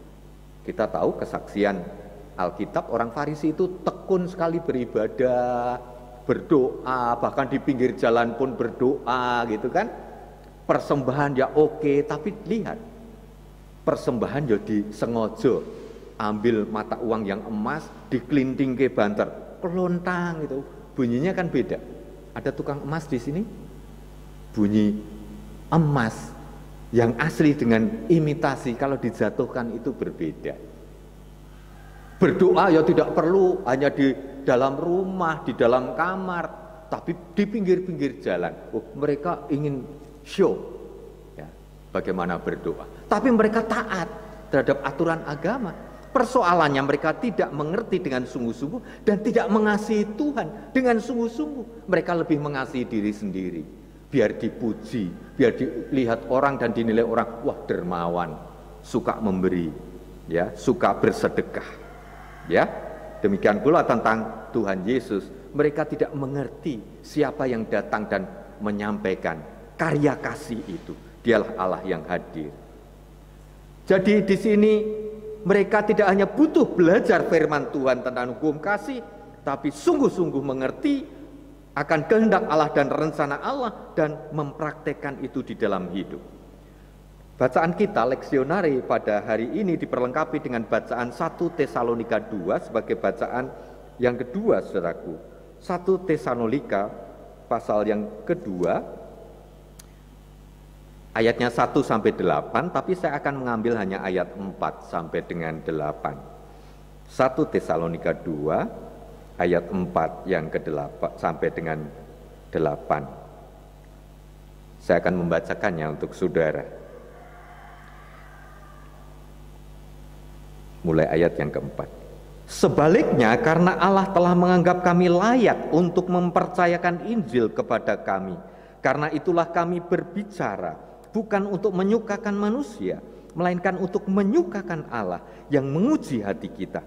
Kita tahu kesaksian Alkitab, orang Farisi itu tekun sekali beribadah, berdoa, bahkan di pinggir jalan pun berdoa gitu kan. Persembahan ya oke, tapi lihat, persembahan ya disengaja ambil mata uang yang emas, dikelinting ke banter, kelontang gitu, bunyinya kan beda. Ada tukang emas di sini, bunyi emas yang asli dengan imitasi kalau dijatuhkan itu berbeda. Berdoa ya tidak perlu hanya di dalam rumah, di dalam kamar, tapi di pinggir-pinggir jalan. Mereka ingin show ya, bagaimana berdoa. Tapi mereka taat terhadap aturan agama. Persoalannya mereka tidak mengerti dengan sungguh-sungguh dan tidak mengasihi Tuhan dengan sungguh-sungguh. Mereka lebih mengasihi diri sendiri. Biar dipuji, biar dilihat orang dan dinilai orang, wah dermawan, suka memberi, ya, suka bersedekah. Ya, demikian pula tentang Tuhan Yesus. Mereka tidak mengerti siapa yang datang dan menyampaikan karya kasih itu. Dialah Allah yang hadir. Jadi di sini mereka tidak hanya butuh belajar firman Tuhan tentang hukum kasih, tapi sungguh-sungguh mengerti akan kehendak Allah dan rencana Allah dan mempraktekkan itu di dalam hidup. Bacaan kita leksionari pada hari ini diperlengkapi dengan bacaan 1 Tesalonika 2 sebagai bacaan yang kedua, saudaraku. 1 Tesalonika pasal yang kedua, ayatnya 1 sampai 8, tapi saya akan mengambil hanya ayat 4 sampai dengan 8. 1 Tesalonika 2 ayat 4 yang ke-8 sampai dengan 8. Saya akan membacakannya untuk saudara. Mulai ayat yang keempat. Sebaliknya, karena Allah telah menganggap kami layak untuk mempercayakan Injil kepada kami, karena itulah kami berbicara, bukan untuk menyukakan manusia, melainkan untuk menyukakan Allah yang menguji hati kita.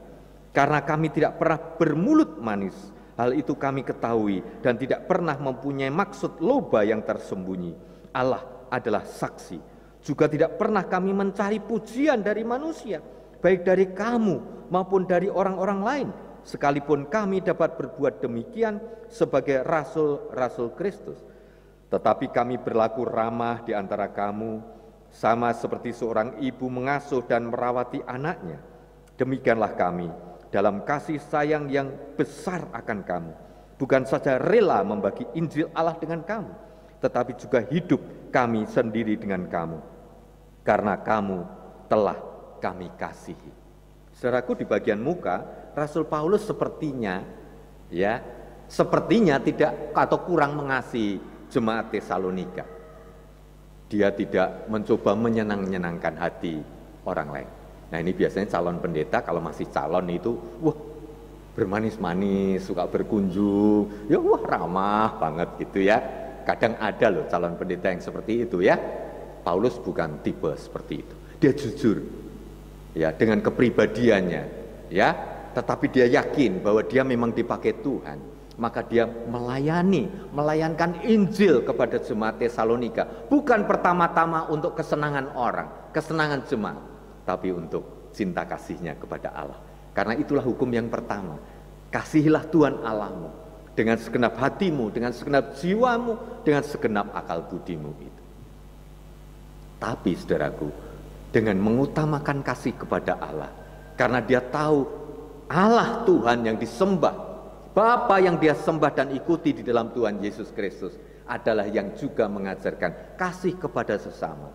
Karena kami tidak pernah bermulut manis, hal itu kami ketahui, dan tidak pernah mempunyai maksud loba yang tersembunyi. Allah adalah saksi. Juga tidak pernah kami mencari pujian dari manusia, baik dari kamu maupun dari orang-orang lain, sekalipun kami dapat berbuat demikian sebagai rasul-rasul Kristus. Tetapi kami berlaku ramah di antara kamu, sama seperti seorang ibu mengasuh dan merawati anaknya. Demikianlah kami dalam kasih sayang yang besar akan kamu, bukan saja rela membagi Injil Allah dengan kamu, tetapi juga hidup kami sendiri dengan kamu, karena kamu telah kami kasihi. Saudaraku, di bagian muka Rasul Paulus sepertinya tidak atau kurang mengasihi jemaat Tesalonika. Dia tidak mencoba menyenangkan hati orang lain. Nah, ini biasanya calon pendeta kalau masih calon itu bermanis-manis, suka berkunjung, ya ramah banget gitu ya. Kadang ada loh calon pendeta yang seperti itu ya. Paulus bukan tipe seperti itu. Dia jujur ya dengan kepribadiannya ya, tetapi dia yakin bahwa dia memang dipakai Tuhan, maka dia melayankan Injil kepada jemaat Tesalonika, bukan pertama-tama untuk kesenangan orang, kesenangan jemaat, tapi untuk cinta kasihnya kepada Allah. Karena itulah hukum yang pertama, kasihilah Tuhan Allahmu dengan segenap hatimu, dengan segenap jiwamu, dengan segenap akal budimu itu. Tapi saudaraku, dengan mengutamakan kasih kepada Allah, karena dia tahu Allah Tuhan yang disembah, Bapa yang dia sembah dan ikuti di dalam Tuhan Yesus Kristus adalah yang juga mengajarkan kasih kepada sesama.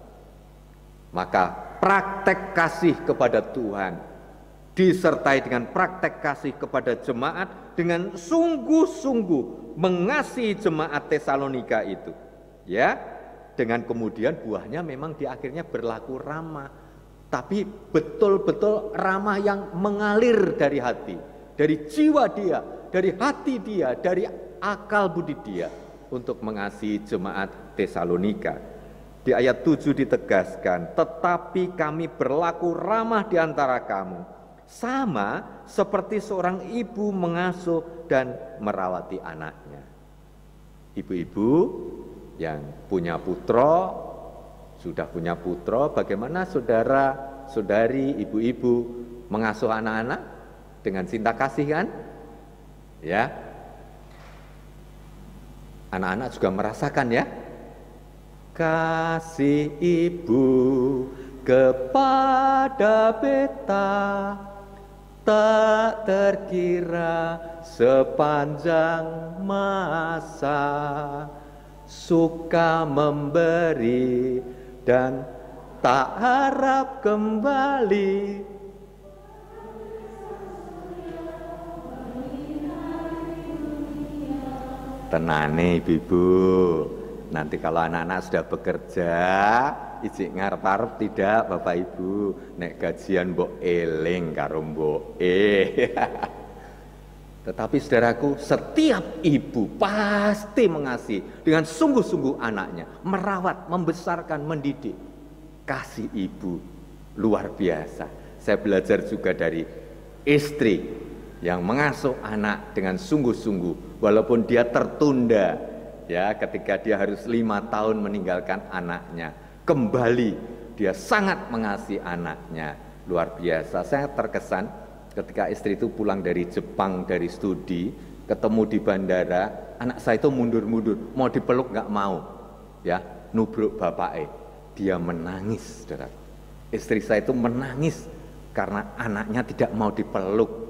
Maka praktek kasih kepada Tuhan disertai dengan praktek kasih kepada jemaat dengan sungguh-sungguh mengasihi jemaat Tesalonika itu, ya. Dengan kemudian buahnya memang di akhirnya berlaku ramah, tapi betul-betul ramah yang mengalir dari hati, dari jiwa dia, dari hati dia, dari akal budi dia untuk mengasihi jemaat Tesalonika. Di ayat 7 ditegaskan, tetapi kami berlaku ramah di antara kamu, sama seperti seorang ibu mengasuh dan merawati anaknya. Ibu-ibu yang punya putra, sudah punya putra, bagaimana saudara-saudari, ibu-ibu mengasuh anak-anak dengan cinta kasih kan? Ya. Anak-anak juga merasakan ya. Kasih ibu kepada beta tak terkira sepanjang masa, suka memberi dan tak harap kembali. Tenane ibu-ibu, nanti kalau anak-anak sudah bekerja, ijik ngarep-arep tidak Bapak Ibu, nek gajian mbok eling karo mboke. Tetapi saudaraku, setiap ibu pasti mengasihi dengan sungguh-sungguh anaknya, merawat, membesarkan, mendidik. Kasih ibu luar biasa. Saya belajar juga dari istri yang mengasuh anak dengan sungguh-sungguh, walaupun dia tertunda, ya, ketika dia harus 5 tahun meninggalkan anaknya, kembali dia sangat mengasihi anaknya, luar biasa. Saya terkesan ketika istri itu pulang dari Jepang dari studi, ketemu di bandara, anak saya itu mundur-mundur, mau dipeluk nggak mau, ya, nubruk bapaknya, dia menangis, saudara. Istri saya itu menangis karena anaknya tidak mau dipeluk.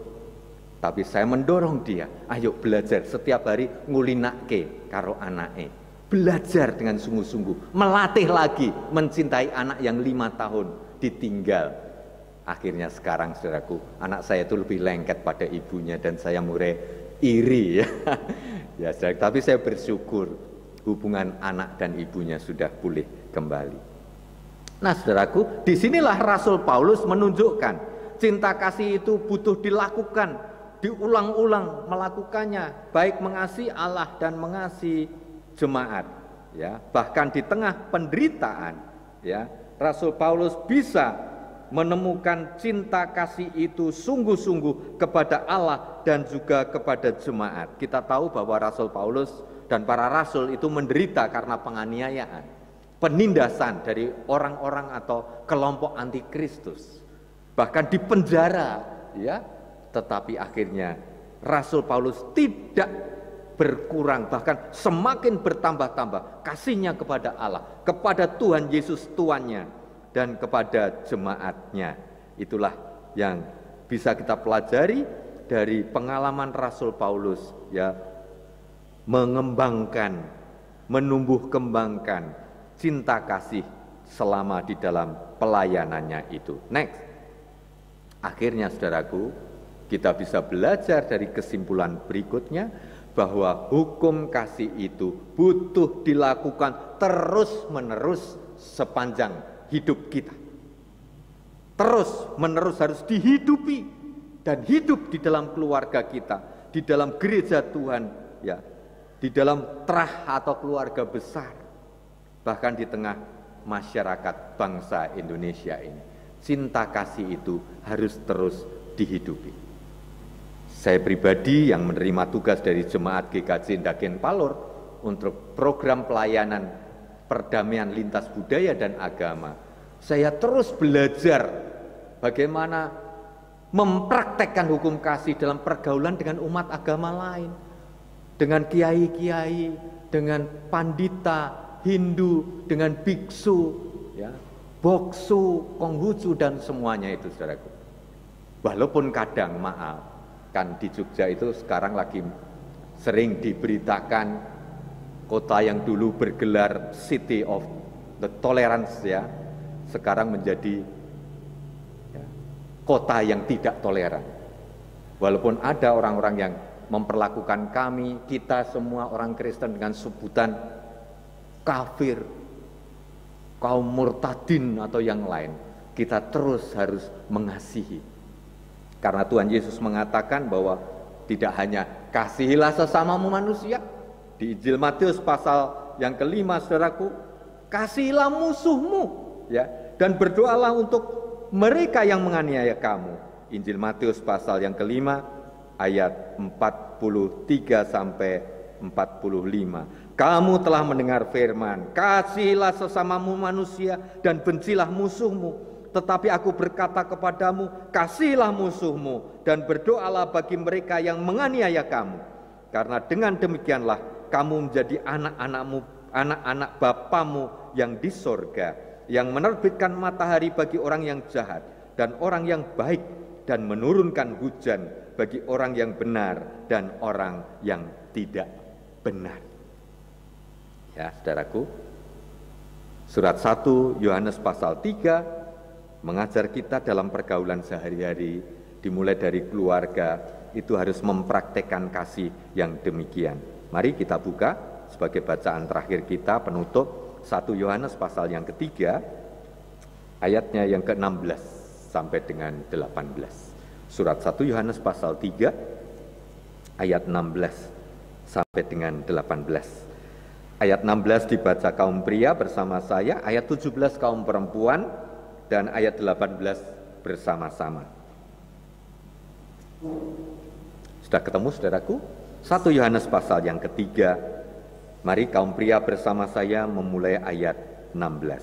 Tapi saya mendorong dia, ayo belajar setiap hari ngulinake karo anake. Belajar dengan sungguh-sungguh, melatih lagi mencintai anak yang 5 tahun ditinggal. Akhirnya sekarang saudaraku, anak saya itu lebih lengket pada ibunya dan saya mulai iri ya. Ya, tapi saya bersyukur hubungan anak dan ibunya sudah pulih kembali. Nah, saudaraku, disinilah Rasul Paulus menunjukkan cinta kasih itu butuh dilakukan, diulang-ulang melakukannya, baik mengasihi Allah dan mengasihi jemaat, ya. Bahkan di tengah penderitaan, ya, Rasul Paulus bisa menemukan cinta kasih itu sungguh-sungguh kepada Allah dan juga kepada jemaat. Kita tahu bahwa Rasul Paulus dan para rasul itu menderita karena penganiayaan, penindasan dari orang-orang atau kelompok antikristus, bahkan dipenjara, ya. Tetapi akhirnya Rasul Paulus tidak berkurang, bahkan semakin bertambah-tambah kasihnya kepada Allah, kepada Tuhan Yesus Tuannya, dan kepada jemaatnya. Itulah yang bisa kita pelajari dari pengalaman Rasul Paulus, ya, mengembangkan, menumbuh kembangkan cinta kasih selama di dalam pelayanannya itu. Next. Akhirnya saudaraku, kita bisa belajar dari kesimpulan berikutnya bahwa hukum kasih itu butuh dilakukan terus-menerus sepanjang hidup kita. Terus-menerus harus dihidupi dan hidup di dalam keluarga kita, di dalam gereja Tuhan, ya, di dalam terah atau keluarga besar, bahkan di tengah masyarakat bangsa Indonesia ini. Cinta kasih itu harus terus dihidupi. Saya pribadi yang menerima tugas dari Jemaat GKJ Ndagen Palor untuk program pelayanan perdamaian lintas budaya dan agama, saya terus belajar bagaimana mempraktekkan hukum kasih dalam pergaulan dengan umat agama lain, dengan kiai-kiai, dengan pandita Hindu, dengan biksu, ya, boksu, konghucu, dan semuanya itu, saudaraku. Walaupun kadang, maaf, kan di Jogja itu sekarang lagi sering diberitakan kota yang dulu bergelar City of the Tolerance, ya, sekarang menjadi, ya, kota yang tidak toleran. Walaupun ada orang-orang yang memperlakukan kami, kita semua orang Kristen dengan sebutan kafir, kaum murtadin atau yang lain, kita terus harus mengasihi. Karena Tuhan Yesus mengatakan bahwa tidak hanya kasihilah sesamamu manusia, di Injil Matius pasal yang kelima, saudaraku, kasihilah musuhmu, ya, dan berdoalah untuk mereka yang menganiaya kamu. Injil Matius pasal yang kelima ayat 43 sampai 45. Kamu telah mendengar firman, kasihilah sesamamu manusia dan bencilah musuhmu. Tetapi aku berkata kepadamu, kasihilah musuhmu dan berdoalah bagi mereka yang menganiaya kamu. Karena dengan demikianlah kamu menjadi anak-anak Bapamu yang di sorga, yang menerbitkan matahari bagi orang yang jahat dan orang yang baik, dan menurunkan hujan bagi orang yang benar dan orang yang tidak benar. Ya, saudaraku, surat 1 Yohanes pasal 3 mengajar kita dalam pergaulan sehari-hari, dimulai dari keluarga, itu harus mempraktekkan kasih yang demikian. Mari kita buka sebagai bacaan terakhir kita penutup 1 Yohanes pasal yang ketiga, ayatnya yang ke-16 sampai dengan 18. Surat 1 Yohanes pasal 3 ayat 16 sampai dengan 18. Ayat 16 dibaca kaum pria bersama saya, ayat 17 kaum perempuan, dan ayat 18 bersama-sama. Sudah ketemu saudaraku? 1 Yohanes pasal yang ketiga. Mari kaum pria bersama saya memulai ayat 16.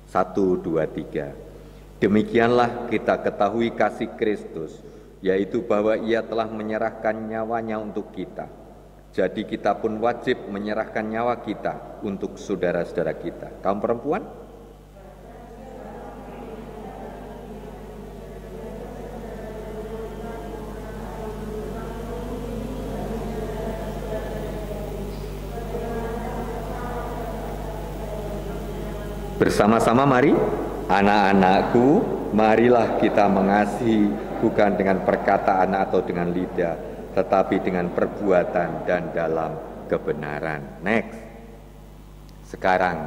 1, 2, 3. Demikianlah kita ketahui kasih Kristus, yaitu bahwa Ia telah menyerahkan nyawanya untuk kita. Jadi kita pun wajib menyerahkan nyawa kita untuk saudara-saudara kita. Kaum perempuan? Bersama-sama mari, anak-anakku, marilah kita mengasihi bukan dengan perkataan atau dengan lidah, tetapi dengan perbuatan dan dalam kebenaran. Next. Sekarang,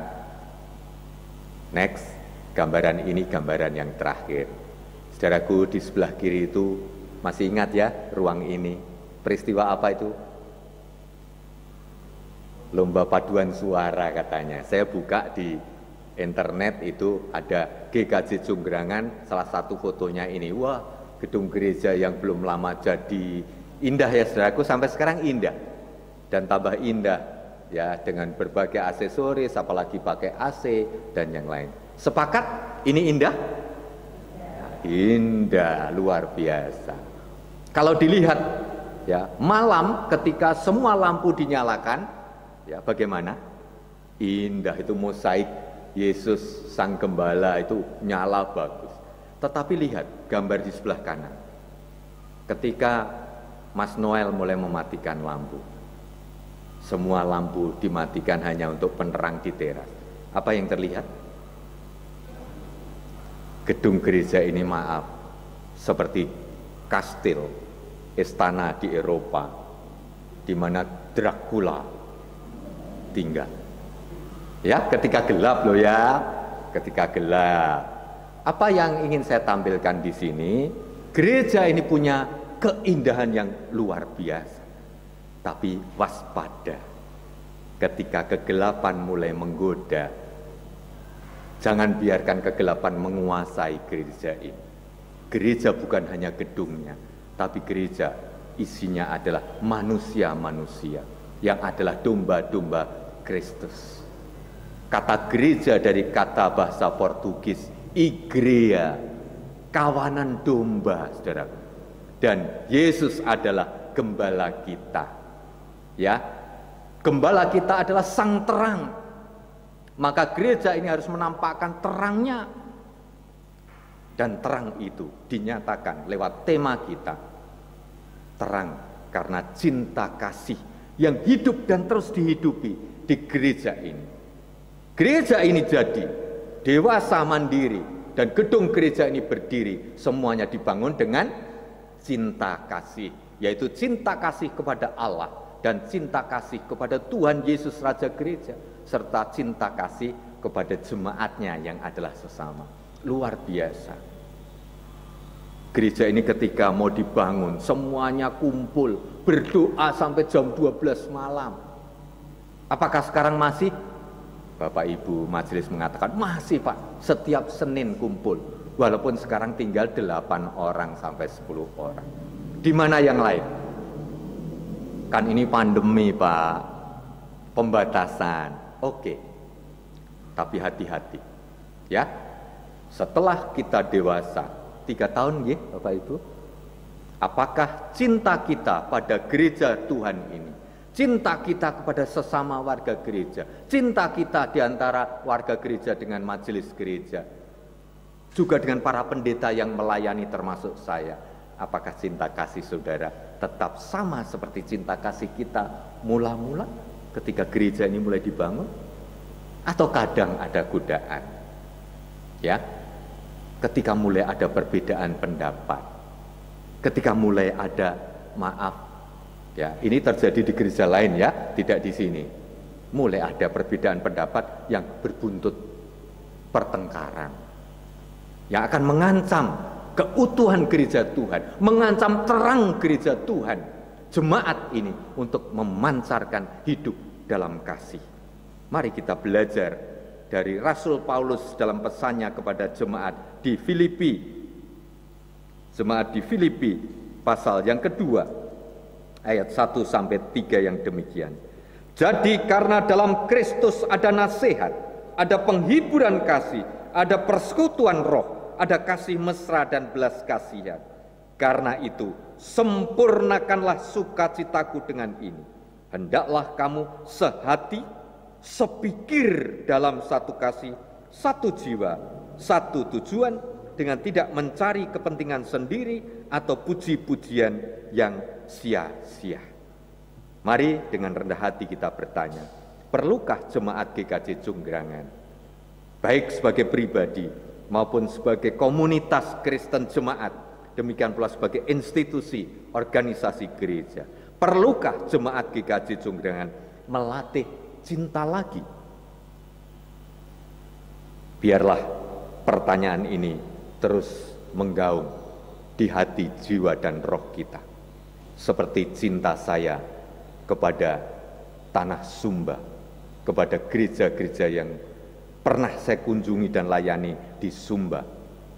next, gambaran ini gambaran yang terakhir. Saudaraku, di sebelah kiri itu, masih ingat ya ruang ini? Peristiwa apa itu? Lomba paduan suara katanya. Saya buka di internet itu ada GKJ Junggrangan, salah satu fotonya ini. Wah, gedung gereja yang belum lama jadi indah ya saudaraku, sampai sekarang indah dan tambah indah ya, dengan berbagai aksesoris, apalagi pakai AC dan yang lain. Sepakat ini indah? Indah, luar biasa. Kalau dilihat ya, malam ketika semua lampu dinyalakan ya, bagaimana? Indah, itu mosaik Yesus Sang Gembala itu nyala bagus. Tetapi lihat gambar di sebelah kanan. Ketika Mas Noel mulai mematikan lampu, semua lampu dimatikan hanya untuk penerang di teras. Apa yang terlihat? Gedung gereja ini maaf, seperti kastil, istana di Eropa, di mana Dracula tinggal. Ya, ketika gelap loh ya, ketika gelap. Apa yang ingin saya tampilkan di sini? Gereja ini punya keindahan yang luar biasa. Tapi waspada. Ketika kegelapan mulai menggoda, jangan biarkan kegelapan menguasai gereja ini. Gereja bukan hanya gedungnya, tapi gereja isinya adalah manusia-manusia yang adalah domba-domba Kristus. Kata gereja dari kata bahasa Portugis, igreja, kawanan domba, saudara. Dan Yesus adalah gembala kita. Ya, gembala kita adalah sang terang. Maka gereja ini harus menampakkan terangnya. Dan terang itu dinyatakan lewat tema kita. Terang karena cinta kasih yang hidup dan terus dihidupi di gereja ini. Gereja ini jadi dewasa mandiri dan gedung gereja ini berdiri, semuanya dibangun dengan cinta kasih, yaitu cinta kasih kepada Allah dan cinta kasih kepada Tuhan Yesus Raja Gereja, serta cinta kasih kepada jemaatnya yang adalah sesama. Luar biasa. Gereja ini ketika mau dibangun, semuanya kumpul, berdoa sampai jam 12 malam. Apakah sekarang masih? Bapak Ibu majelis mengatakan, masih Pak, setiap Senin kumpul. Walaupun sekarang tinggal 8 orang sampai 10 orang. Di mana yang lain? Kan ini pandemi Pak, pembatasan. Oke, tapi hati-hati ya. Setelah kita dewasa 3 tahun ya Bapak Ibu, apakah cinta kita pada gereja Tuhan ini, cinta kita kepada sesama warga gereja, cinta kita di antara warga gereja dengan majelis gereja, juga dengan para pendeta yang melayani termasuk saya, apakah cinta kasih saudara tetap sama seperti cinta kasih kita mula-mula ketika gereja ini mulai dibangun? Atau kadang ada godaan? Ya, ketika mulai ada perbedaan pendapat, ketika mulai ada maaf, ya ini terjadi di gereja lain ya, tidak di sini. Mulai ada perbedaan pendapat yang berbuntut pertengkaran, yang akan mengancam keutuhan gereja Tuhan, mengancam terang gereja Tuhan, jemaat ini untuk memancarkan hidup dalam kasih. Mari kita belajar dari Rasul Paulus dalam pesannya kepada jemaat di Filipi. Jemaat di Filipi pasal yang kedua ayat 1-3 yang demikian. Jadi karena dalam Kristus ada nasihat, ada penghiburan kasih, ada persekutuan roh, ada kasih mesra dan belas kasihan. Karena itu sempurnakanlah sukacitaku dengan ini. Hendaklah kamu sehati, sepikir dalam satu kasih, satu jiwa, satu tujuan, dengan tidak mencari kepentingan sendiri atau puji-pujian yang sia-sia. Mari dengan rendah hati kita bertanya, perlukah jemaat GKJ Junggrangan, baik sebagai pribadi maupun sebagai komunitas Kristen jemaat, demikian pula sebagai institusi organisasi gereja, perlukah jemaat GKJ Junggrangan melatih cinta lagi? Biarlah pertanyaan ini terus menggaung di hati, jiwa, dan roh kita. Seperti cinta saya kepada tanah Sumba, kepada gereja-gereja yang pernah saya kunjungi dan layani di Sumba.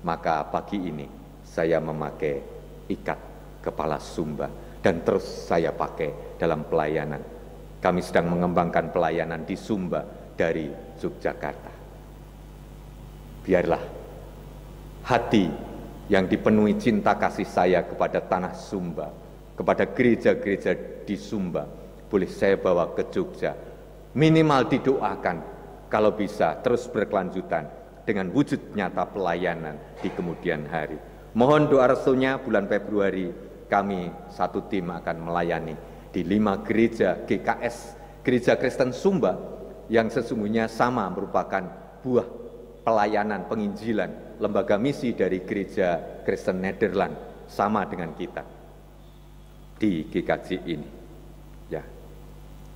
Maka pagi ini saya memakai ikat kepala Sumba dan terus saya pakai dalam pelayanan. Kami sedang mengembangkan pelayanan di Sumba dari Yogyakarta. Biarlah hati yang dipenuhi cinta kasih saya kepada tanah Sumba, kepada gereja-gereja di Sumba, boleh saya bawa ke Jogja. Minimal didoakan, kalau bisa terus berkelanjutan dengan wujud nyata pelayanan di kemudian hari. Mohon doa restunya, bulan Februari kami satu tim akan melayani di 5 gereja GKS, Gereja Kristen Sumba, yang sesungguhnya sama merupakan buah pelayanan penginjilan, lembaga misi dari Gereja Kristen Nederland, sama dengan kita di GKJ ini. Ya,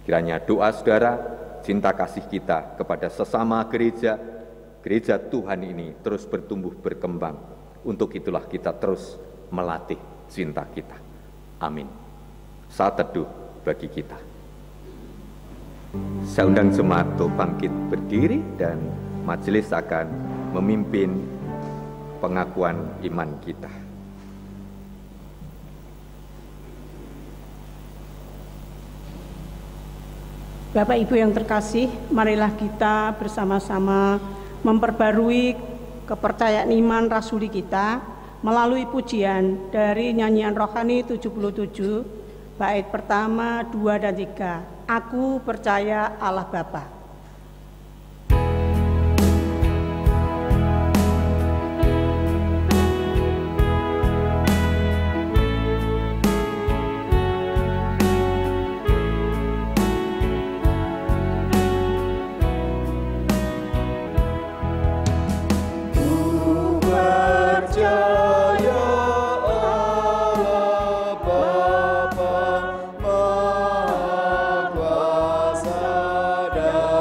kiranya doa saudara, cinta kasih kita kepada sesama gereja, gereja Tuhan ini terus bertumbuh berkembang. Untuk itulah kita terus melatih cinta kita. Amin. Saat teduh bagi kita. Saya undang jemaat untuk bangkit berdiri dan majelis akan memimpin pengakuan iman kita. Bapak Ibu yang terkasih, marilah kita bersama-sama memperbarui kepercayaan iman rasuli kita melalui pujian dari nyanyian rohani 77 bait pertama, 2 dan 3. Aku percaya Allah Bapa. Maha Kuasa dan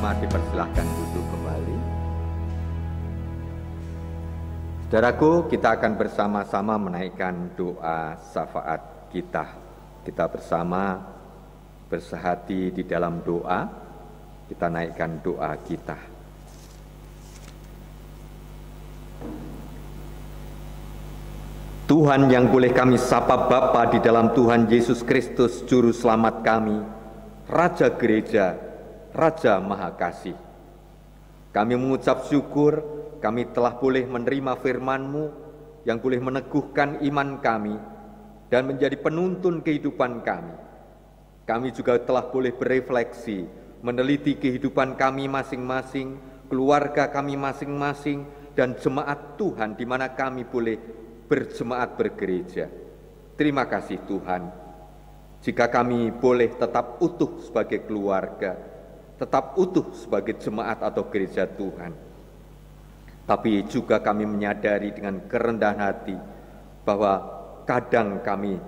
jemaat dipersilahkan duduk kembali. Saudaraku, kita akan bersama-sama menaikkan doa syafaat kita. Kita bersama bersehati di dalam doa, kita naikkan doa kita. Tuhan yang boleh kami sapa Bapa di dalam Tuhan Yesus Kristus, Juru Selamat kami, Raja Gereja, Raja Maha Kasih. Kami mengucap syukur, kami telah boleh menerima firman-Mu yang boleh meneguhkan iman kami dan menjadi penuntun kehidupan kami. Kami juga telah boleh berefleksi, meneliti kehidupan kami masing-masing, keluarga kami masing-masing, dan jemaat Tuhan di mana kami boleh berjemaat bergereja. Terima kasih Tuhan, jika kami boleh tetap utuh sebagai keluarga, tetap utuh sebagai jemaat atau gereja Tuhan. Tapi juga kami menyadari dengan kerendahan hati bahwa kadang kami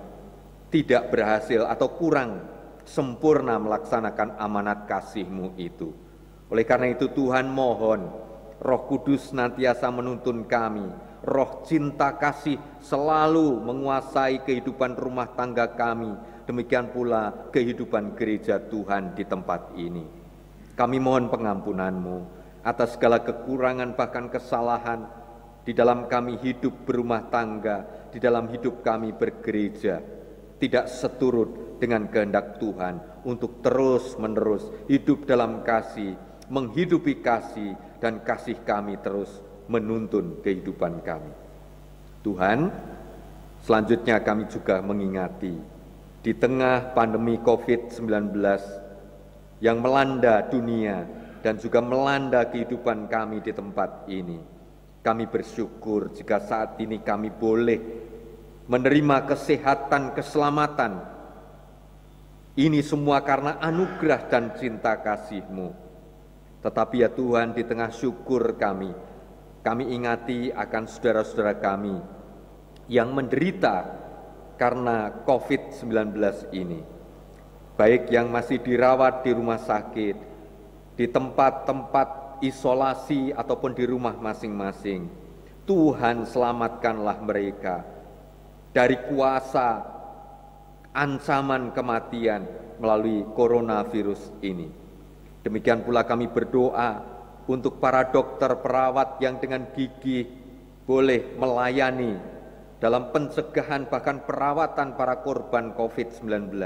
tidak berhasil atau kurang sempurna melaksanakan amanat kasih-Mu itu. Oleh karena itu Tuhan mohon, Roh Kudus senantiasa menuntun kami, roh cinta kasih selalu menguasai kehidupan rumah tangga kami, demikian pula kehidupan gereja Tuhan di tempat ini. Kami mohon pengampunan-Mu atas segala kekurangan bahkan kesalahan di dalam kami hidup berumah tangga, di dalam hidup kami bergereja, tidak seturut dengan kehendak Tuhan untuk terus-menerus hidup dalam kasih, menghidupi kasih, dan kasih kami terus menuntun kehidupan kami. Tuhan, selanjutnya kami juga mengingati di tengah pandemi COVID-19 yang melanda dunia dan juga melanda kehidupan kami di tempat ini. Kami bersyukur jika saat ini kami boleh menerima kesehatan, keselamatan. Ini semua karena anugerah dan cinta kasih-Mu. Tetapi ya Tuhan, di tengah syukur kami ingati akan saudara-saudara kami yang menderita karena COVID-19 ini. Baik yang masih dirawat di rumah sakit, di tempat-tempat isolasi ataupun di rumah masing-masing. Tuhan selamatkanlah mereka dari kuasa ancaman kematian melalui coronavirus ini. Demikian pula kami berdoa untuk para dokter perawat yang dengan gigih boleh melayani dalam pencegahan bahkan perawatan para korban COVID-19.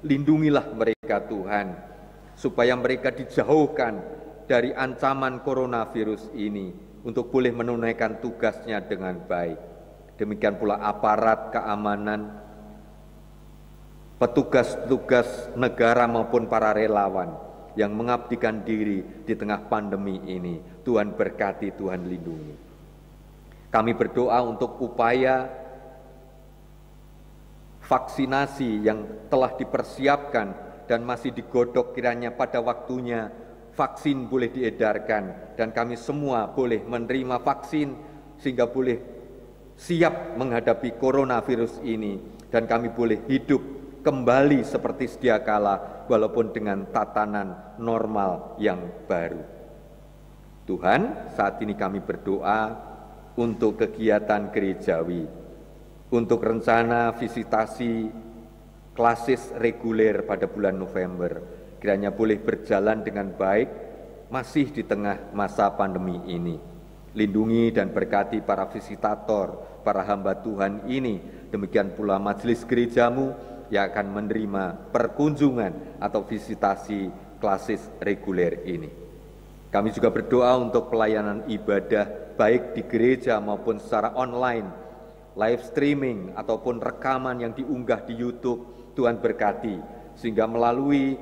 Lindungilah mereka Tuhan, supaya mereka dijauhkan dari ancaman coronavirus ini untuk boleh menunaikan tugasnya dengan baik. Demikian pula aparat keamanan, petugas-petugas negara maupun para relawan yang mengabdikan diri di tengah pandemi ini. Tuhan berkati, Tuhan lindungi. Kami berdoa untuk upaya vaksinasi yang telah dipersiapkan dan masih digodok kiranya pada waktunya vaksin boleh diedarkan dan kami semua boleh menerima vaksin sehingga boleh siap menghadapi coronavirus ini dan kami boleh hidup kembali seperti sedia kala walaupun dengan tatanan normal yang baru. Tuhan, saat ini kami berdoa untuk kegiatan gerejawi, untuk rencana visitasi klasis reguler pada bulan November, kiranya boleh berjalan dengan baik masih di tengah masa pandemi ini. Lindungi dan berkati para visitator, para hamba Tuhan ini, demikian pula majelis gerejamu yang akan menerima perkunjungan atau visitasi klasis reguler ini. Kami juga berdoa untuk pelayanan ibadah baik di gereja maupun secara online, live streaming ataupun rekaman yang diunggah di YouTube. Tuhan berkati sehingga melalui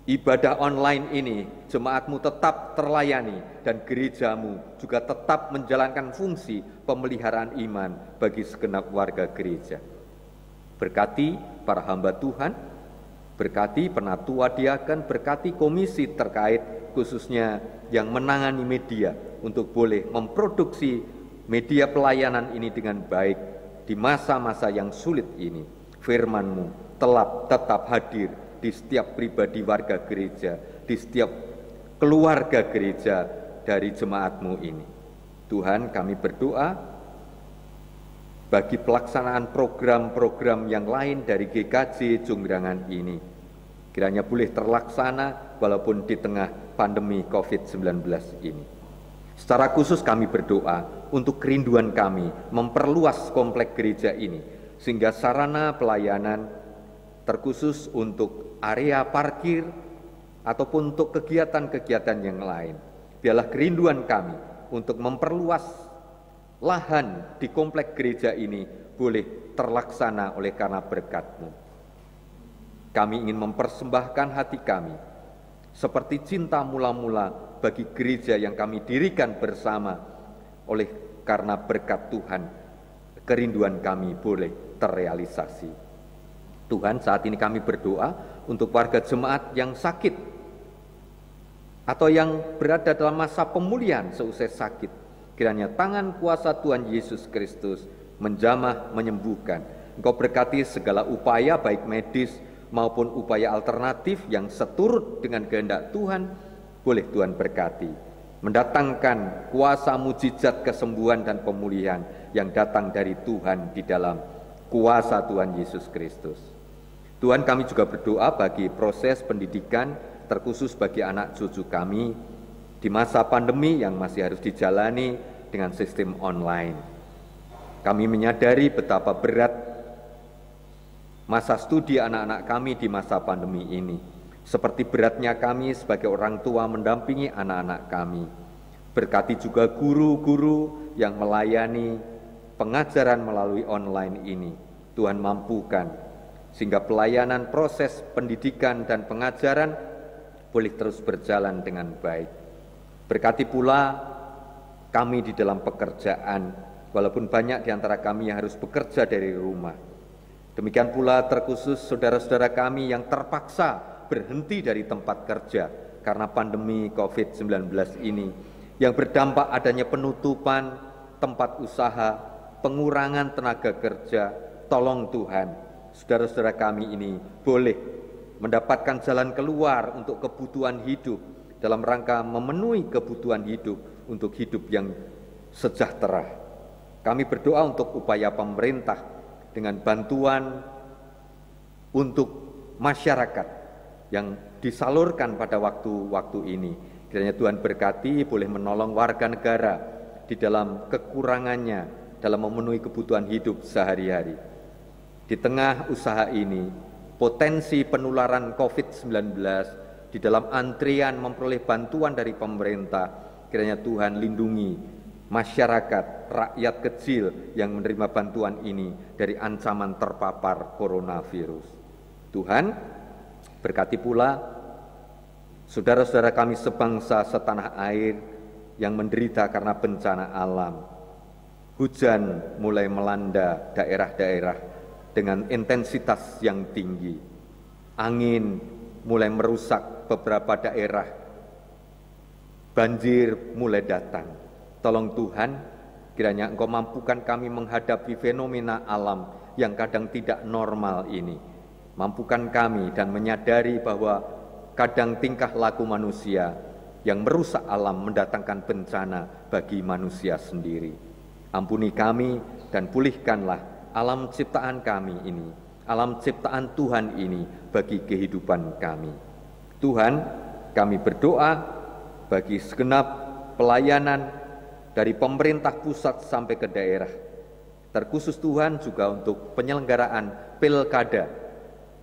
ibadah online ini jemaatmu tetap terlayani dan gerejamu juga tetap menjalankan fungsi pemeliharaan iman bagi segenap warga gereja. Berkati para hamba Tuhan, berkati penatua diaken, berkati komisi terkait khususnya yang menangani media untuk boleh memproduksi media pelayanan ini dengan baik di masa-masa yang sulit ini. Firman-Mu tetap hadir di setiap pribadi warga gereja, di setiap keluarga gereja dari jemaat-Mu ini. Tuhan, kami berdoa bagi pelaksanaan program-program yang lain dari GKJ Jongrangan ini. Kiranya boleh terlaksana walaupun di tengah pandemi COVID-19 ini. Secara khusus kami berdoa untuk kerinduan kami memperluas komplek gereja ini, sehingga sarana pelayanan terkhusus untuk area parkir ataupun untuk kegiatan-kegiatan yang lain. Biarlah kerinduan kami untuk memperluas lahan di komplek gereja ini boleh terlaksana oleh karena berkat-Mu. Kami ingin mempersembahkan hati kami seperti cinta mula-mula bagi gereja yang kami dirikan bersama. Oleh karena berkat Tuhan, kerinduan kami boleh terrealisasi. Tuhan, saat ini kami berdoa untuk warga jemaat yang sakit atau yang berada dalam masa pemulihan seusai sakit. Kiranya tangan kuasa Tuhan Yesus Kristus menjamah, menyembuhkan. Engkau berkati segala upaya baik medis maupun upaya alternatif yang seturut dengan kehendak Tuhan, boleh Tuhan berkati. Mendatangkan kuasa mujizat kesembuhan dan pemulihan yang datang dari Tuhan di dalam kuasa Tuhan Yesus Kristus. Tuhan, kami juga berdoa bagi proses pendidikan, terkhusus bagi anak cucu kami di masa pandemi yang masih harus dijalani dengan sistem online. Kami menyadari betapa berat masa studi anak-anak kami di masa pandemi ini, seperti beratnya kami sebagai orang tua mendampingi anak-anak kami. Berkati juga guru-guru yang melayani pengajaran melalui online ini. Tuhan mampukan sehingga pelayanan proses pendidikan dan pengajaran boleh terus berjalan dengan baik. Berkati pula kami di dalam pekerjaan, walaupun banyak di antara kami yang harus bekerja dari rumah. Demikian pula terkhusus saudara-saudara kami yang terpaksa berhenti dari tempat kerja karena pandemi COVID-19 ini, yang berdampak adanya penutupan tempat usaha, pengurangan tenaga kerja. Tolong Tuhan, saudara-saudara kami ini boleh mendapatkan jalan keluar untuk kebutuhan hidup dalam rangka memenuhi kebutuhan hidup untuk hidup yang sejahtera. Kami berdoa untuk upaya pemerintah dengan bantuan untuk masyarakat yang disalurkan pada waktu-waktu ini. Kiranya Tuhan berkati boleh menolong warga negara di dalam kekurangannya dalam memenuhi kebutuhan hidup sehari-hari. Di tengah usaha ini, potensi penularan COVID-19 di dalam antrian memperoleh bantuan dari pemerintah, kiranya Tuhan lindungi masyarakat, rakyat kecil yang menerima bantuan ini dari ancaman terpapar coronavirus. Tuhan, berkati pula saudara-saudara kami sebangsa setanah air yang menderita karena bencana alam. Hujan mulai melanda daerah-daerah dengan intensitas yang tinggi. Angin mulai merusak beberapa daerah. Banjir mulai datang. Tolong Tuhan, kiranya Engkau mampukan kami menghadapi fenomena alam yang kadang tidak normal ini. Mampukan kami dan menyadari bahwa kadang tingkah laku manusia yang merusak alam mendatangkan bencana bagi manusia sendiri. Ampuni kami dan pulihkanlah alam ciptaan kami ini, alam ciptaan Tuhan ini bagi kehidupan kami. Tuhan, kami berdoa bagi segenap pelayanan dari pemerintah pusat sampai ke daerah. Terkhusus Tuhan juga untuk penyelenggaraan pilkada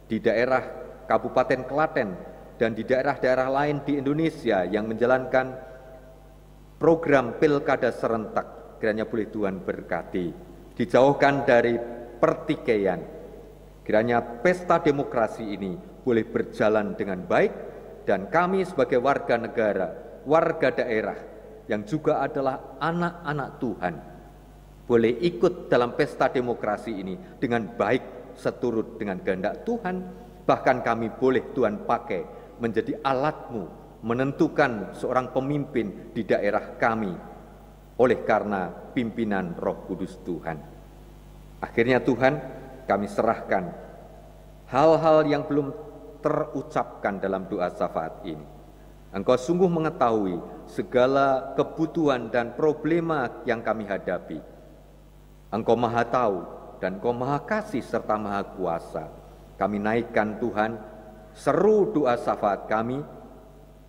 di daerah Kabupaten Klaten dan di daerah-daerah lain di Indonesia yang menjalankan program pilkada serentak. Kiranya boleh Tuhan berkati, dijauhkan dari pertikaian. Kiranya pesta demokrasi ini boleh berjalan dengan baik, dan kami sebagai warga negara, warga daerah yang juga adalah anak-anak Tuhan, boleh ikut dalam pesta demokrasi ini dengan baik seturut dengan kehendak Tuhan. Bahkan kami boleh Tuhan pakai menjadi alat-Mu menentukan seorang pemimpin di daerah kami oleh karena pimpinan Roh Kudus Tuhan. Akhirnya Tuhan, kami serahkan hal-hal yang belum terucapkan dalam doa syafaat ini. Engkau sungguh mengetahui segala kebutuhan dan problema yang kami hadapi. Engkau Maha Tahu dan Engkau Maha Kasih serta Maha Kuasa. Kami naikkan Tuhan, seru doa syafaat kami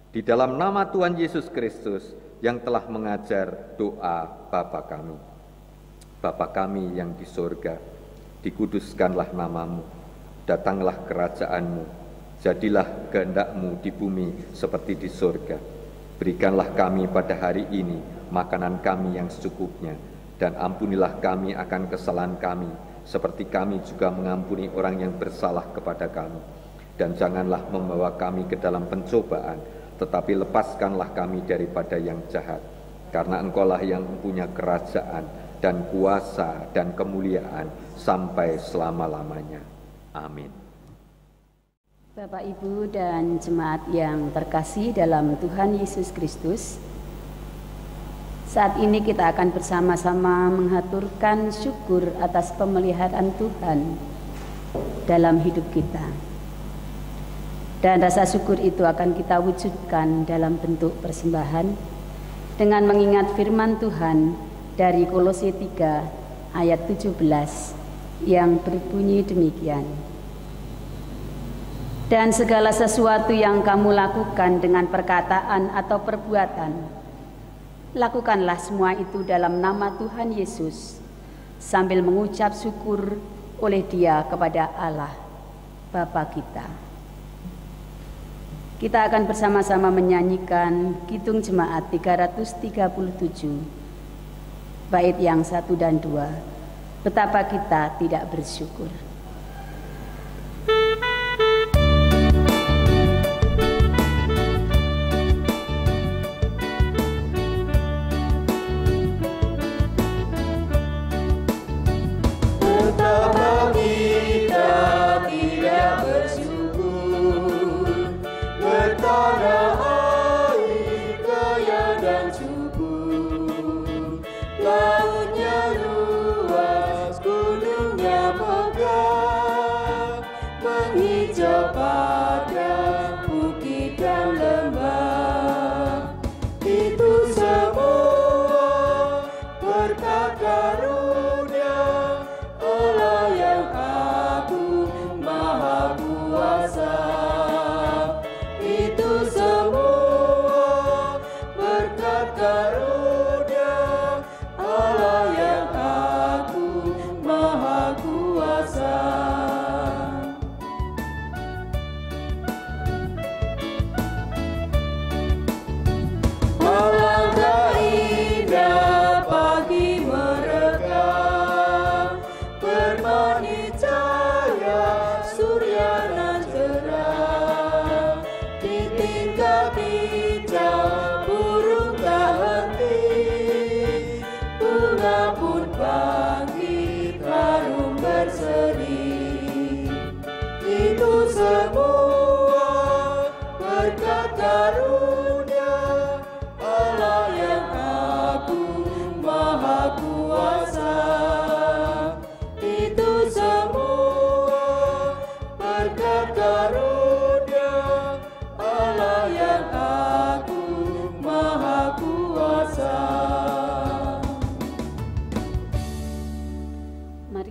di dalam nama Tuhan Yesus Kristus yang telah mengajar doa Bapa kami. Bapa kami yang di surga, dikuduskanlah namamu, datanglah kerajaan-Mu, jadilah kehendak-Mu di bumi seperti di surga. Berikanlah kami pada hari ini makanan kami yang secukupnya, dan ampunilah kami akan kesalahan kami, seperti kami juga mengampuni orang yang bersalah kepada kami. Dan janganlah membawa kami ke dalam pencobaan, tetapi lepaskanlah kami daripada yang jahat. Karena Engkaulah yang mempunyai kerajaan dan kuasa dan kemuliaan sampai selama-lamanya. Amin. Bapak, Ibu, dan jemaat yang terkasih dalam Tuhan Yesus Kristus, saat ini kita akan bersama-sama menghaturkan syukur atas pemeliharaan Tuhan dalam hidup kita. Dan rasa syukur itu akan kita wujudkan dalam bentuk persembahan dengan mengingat firman Tuhan dari Kolose 3 ayat 17 yang berbunyi demikian. Dan segala sesuatu yang kamu lakukan dengan perkataan atau perbuatan, lakukanlah semua itu dalam nama Tuhan Yesus, sambil mengucap syukur oleh Dia kepada Allah, Bapa kita. Kita akan bersama-sama menyanyikan Kidung Jemaat 337, bait yang 1 dan 2, betapa kita tidak bersyukur.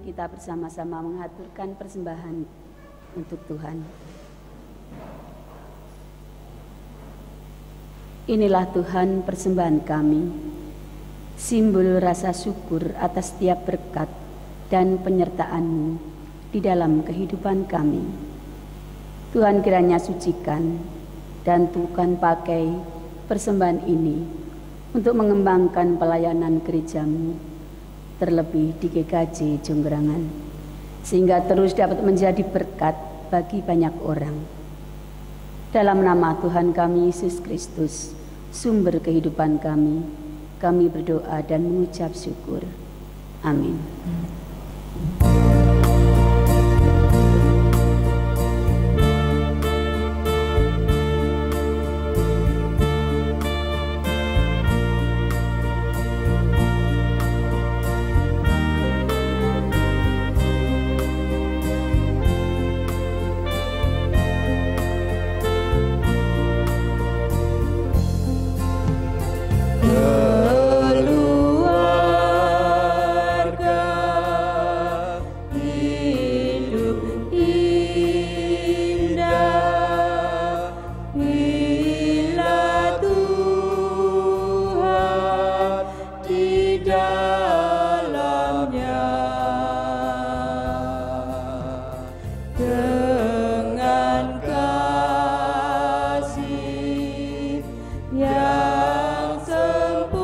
Kita bersama-sama mengaturkan persembahan untuk Tuhan. Inilah Tuhan persembahan kami, simbol rasa syukur atas setiap berkat dan penyertaan-Mu di dalam kehidupan kami. Tuhan kiranya sucikan dan Tuhan pakai persembahan ini untuk mengembangkan pelayanan gereja-Mu, terlebih di GKJ Jonggrangan, sehingga terus dapat menjadi berkat bagi banyak orang. Dalam nama Tuhan kami Yesus Kristus, sumber kehidupan kami berdoa dan mengucap syukur. Amin. yang sempurna.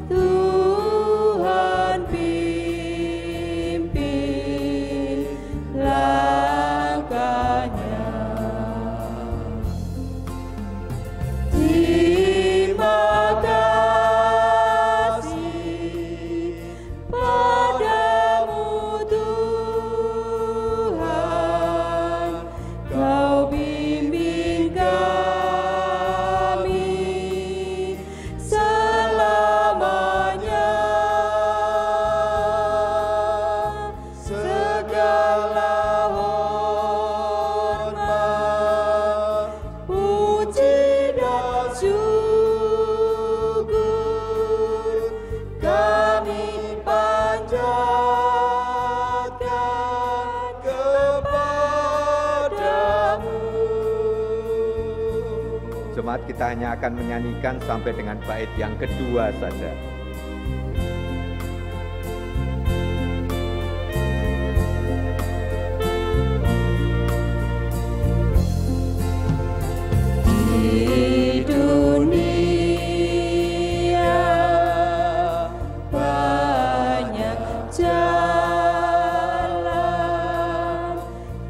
Tuhan pimpin langkahnya. Terima kasih padamu Tuhan, Kau bimbing kami selamanya. Segala hormat, puji dan syukur kami panjatkan kepadamu. Jemaat, kita hanya akan menyanyikan sampai dengan bait yang kedua saja. Di dunia banyak jalan,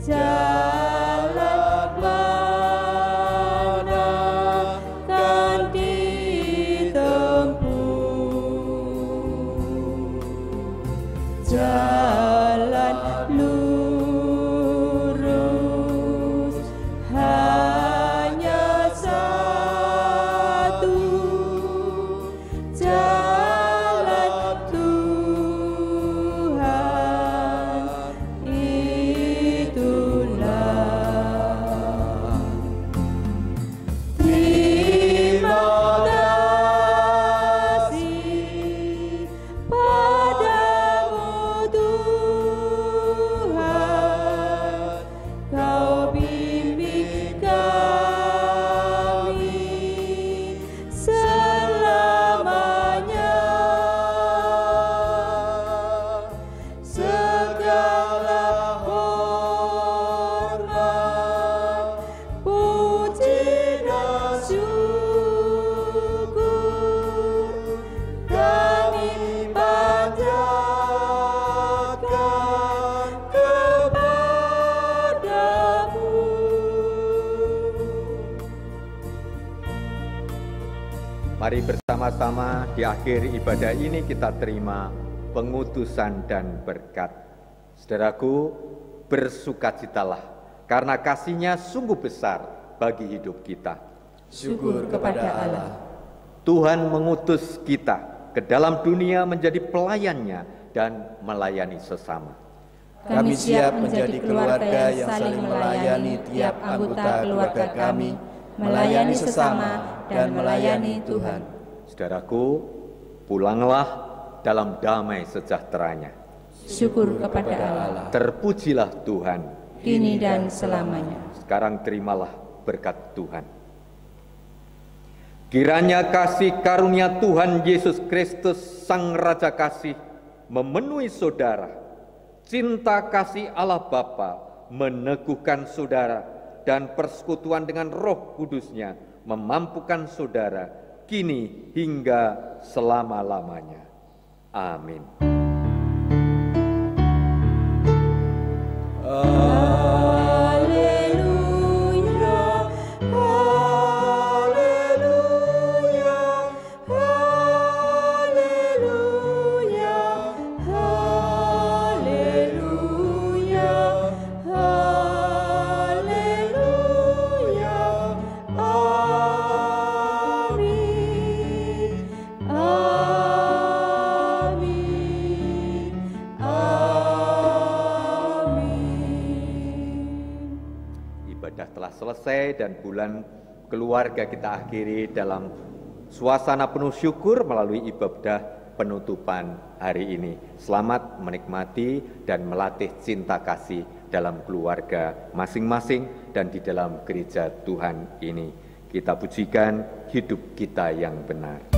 jalan mana kan ditempuh. Jalan lurus hanya satu, jalan Tuhan itulah. Terima kasih padamu Tuhan, Kau bimbing kami selamanya. Segala hormat, puji dan syukur kami panjatkan kepadamu. Mari bersama-sama di akhir ibadah ini kita terima pengutusan dan berkat. Saudaraku, bersukacitalah karena kasih-Nya sungguh besar bagi hidup kita. Syukur kepada Allah. Tuhan mengutus kita ke dalam dunia menjadi pelayan-Nya dan melayani sesama. Kami siap menjadi keluarga yang saling melayani tiap anggota keluarga kami, melayani sesama dan melayani Tuhan. Saudaraku, pulanglah dalam damai sejahtera-Nya. Syukur kepada Allah, Terpujilah Tuhan. kini dan selamanya. Sekarang terimalah berkat Tuhan. Kiranya kasih karunia Tuhan Yesus Kristus, Sang Raja Kasih, memenuhi saudara. Cinta kasih Allah Bapa meneguhkan saudara, dan persekutuan dengan Roh Kudus-Nya memampukan saudara kini hingga selama-lamanya. Amin. Haleluya, haleluya, haleluya, haleluya, haleluya. Amin, amin, amin. Ibadah telah selesai dan bulan keluarga kita akhiri dalam suasana penuh syukur melalui ibadah penutupan hari ini. Selamat menikmati dan melatih cinta kasih dalam keluarga masing-masing dan di dalam gereja Tuhan ini. Kita pujikan hidup kita yang benar.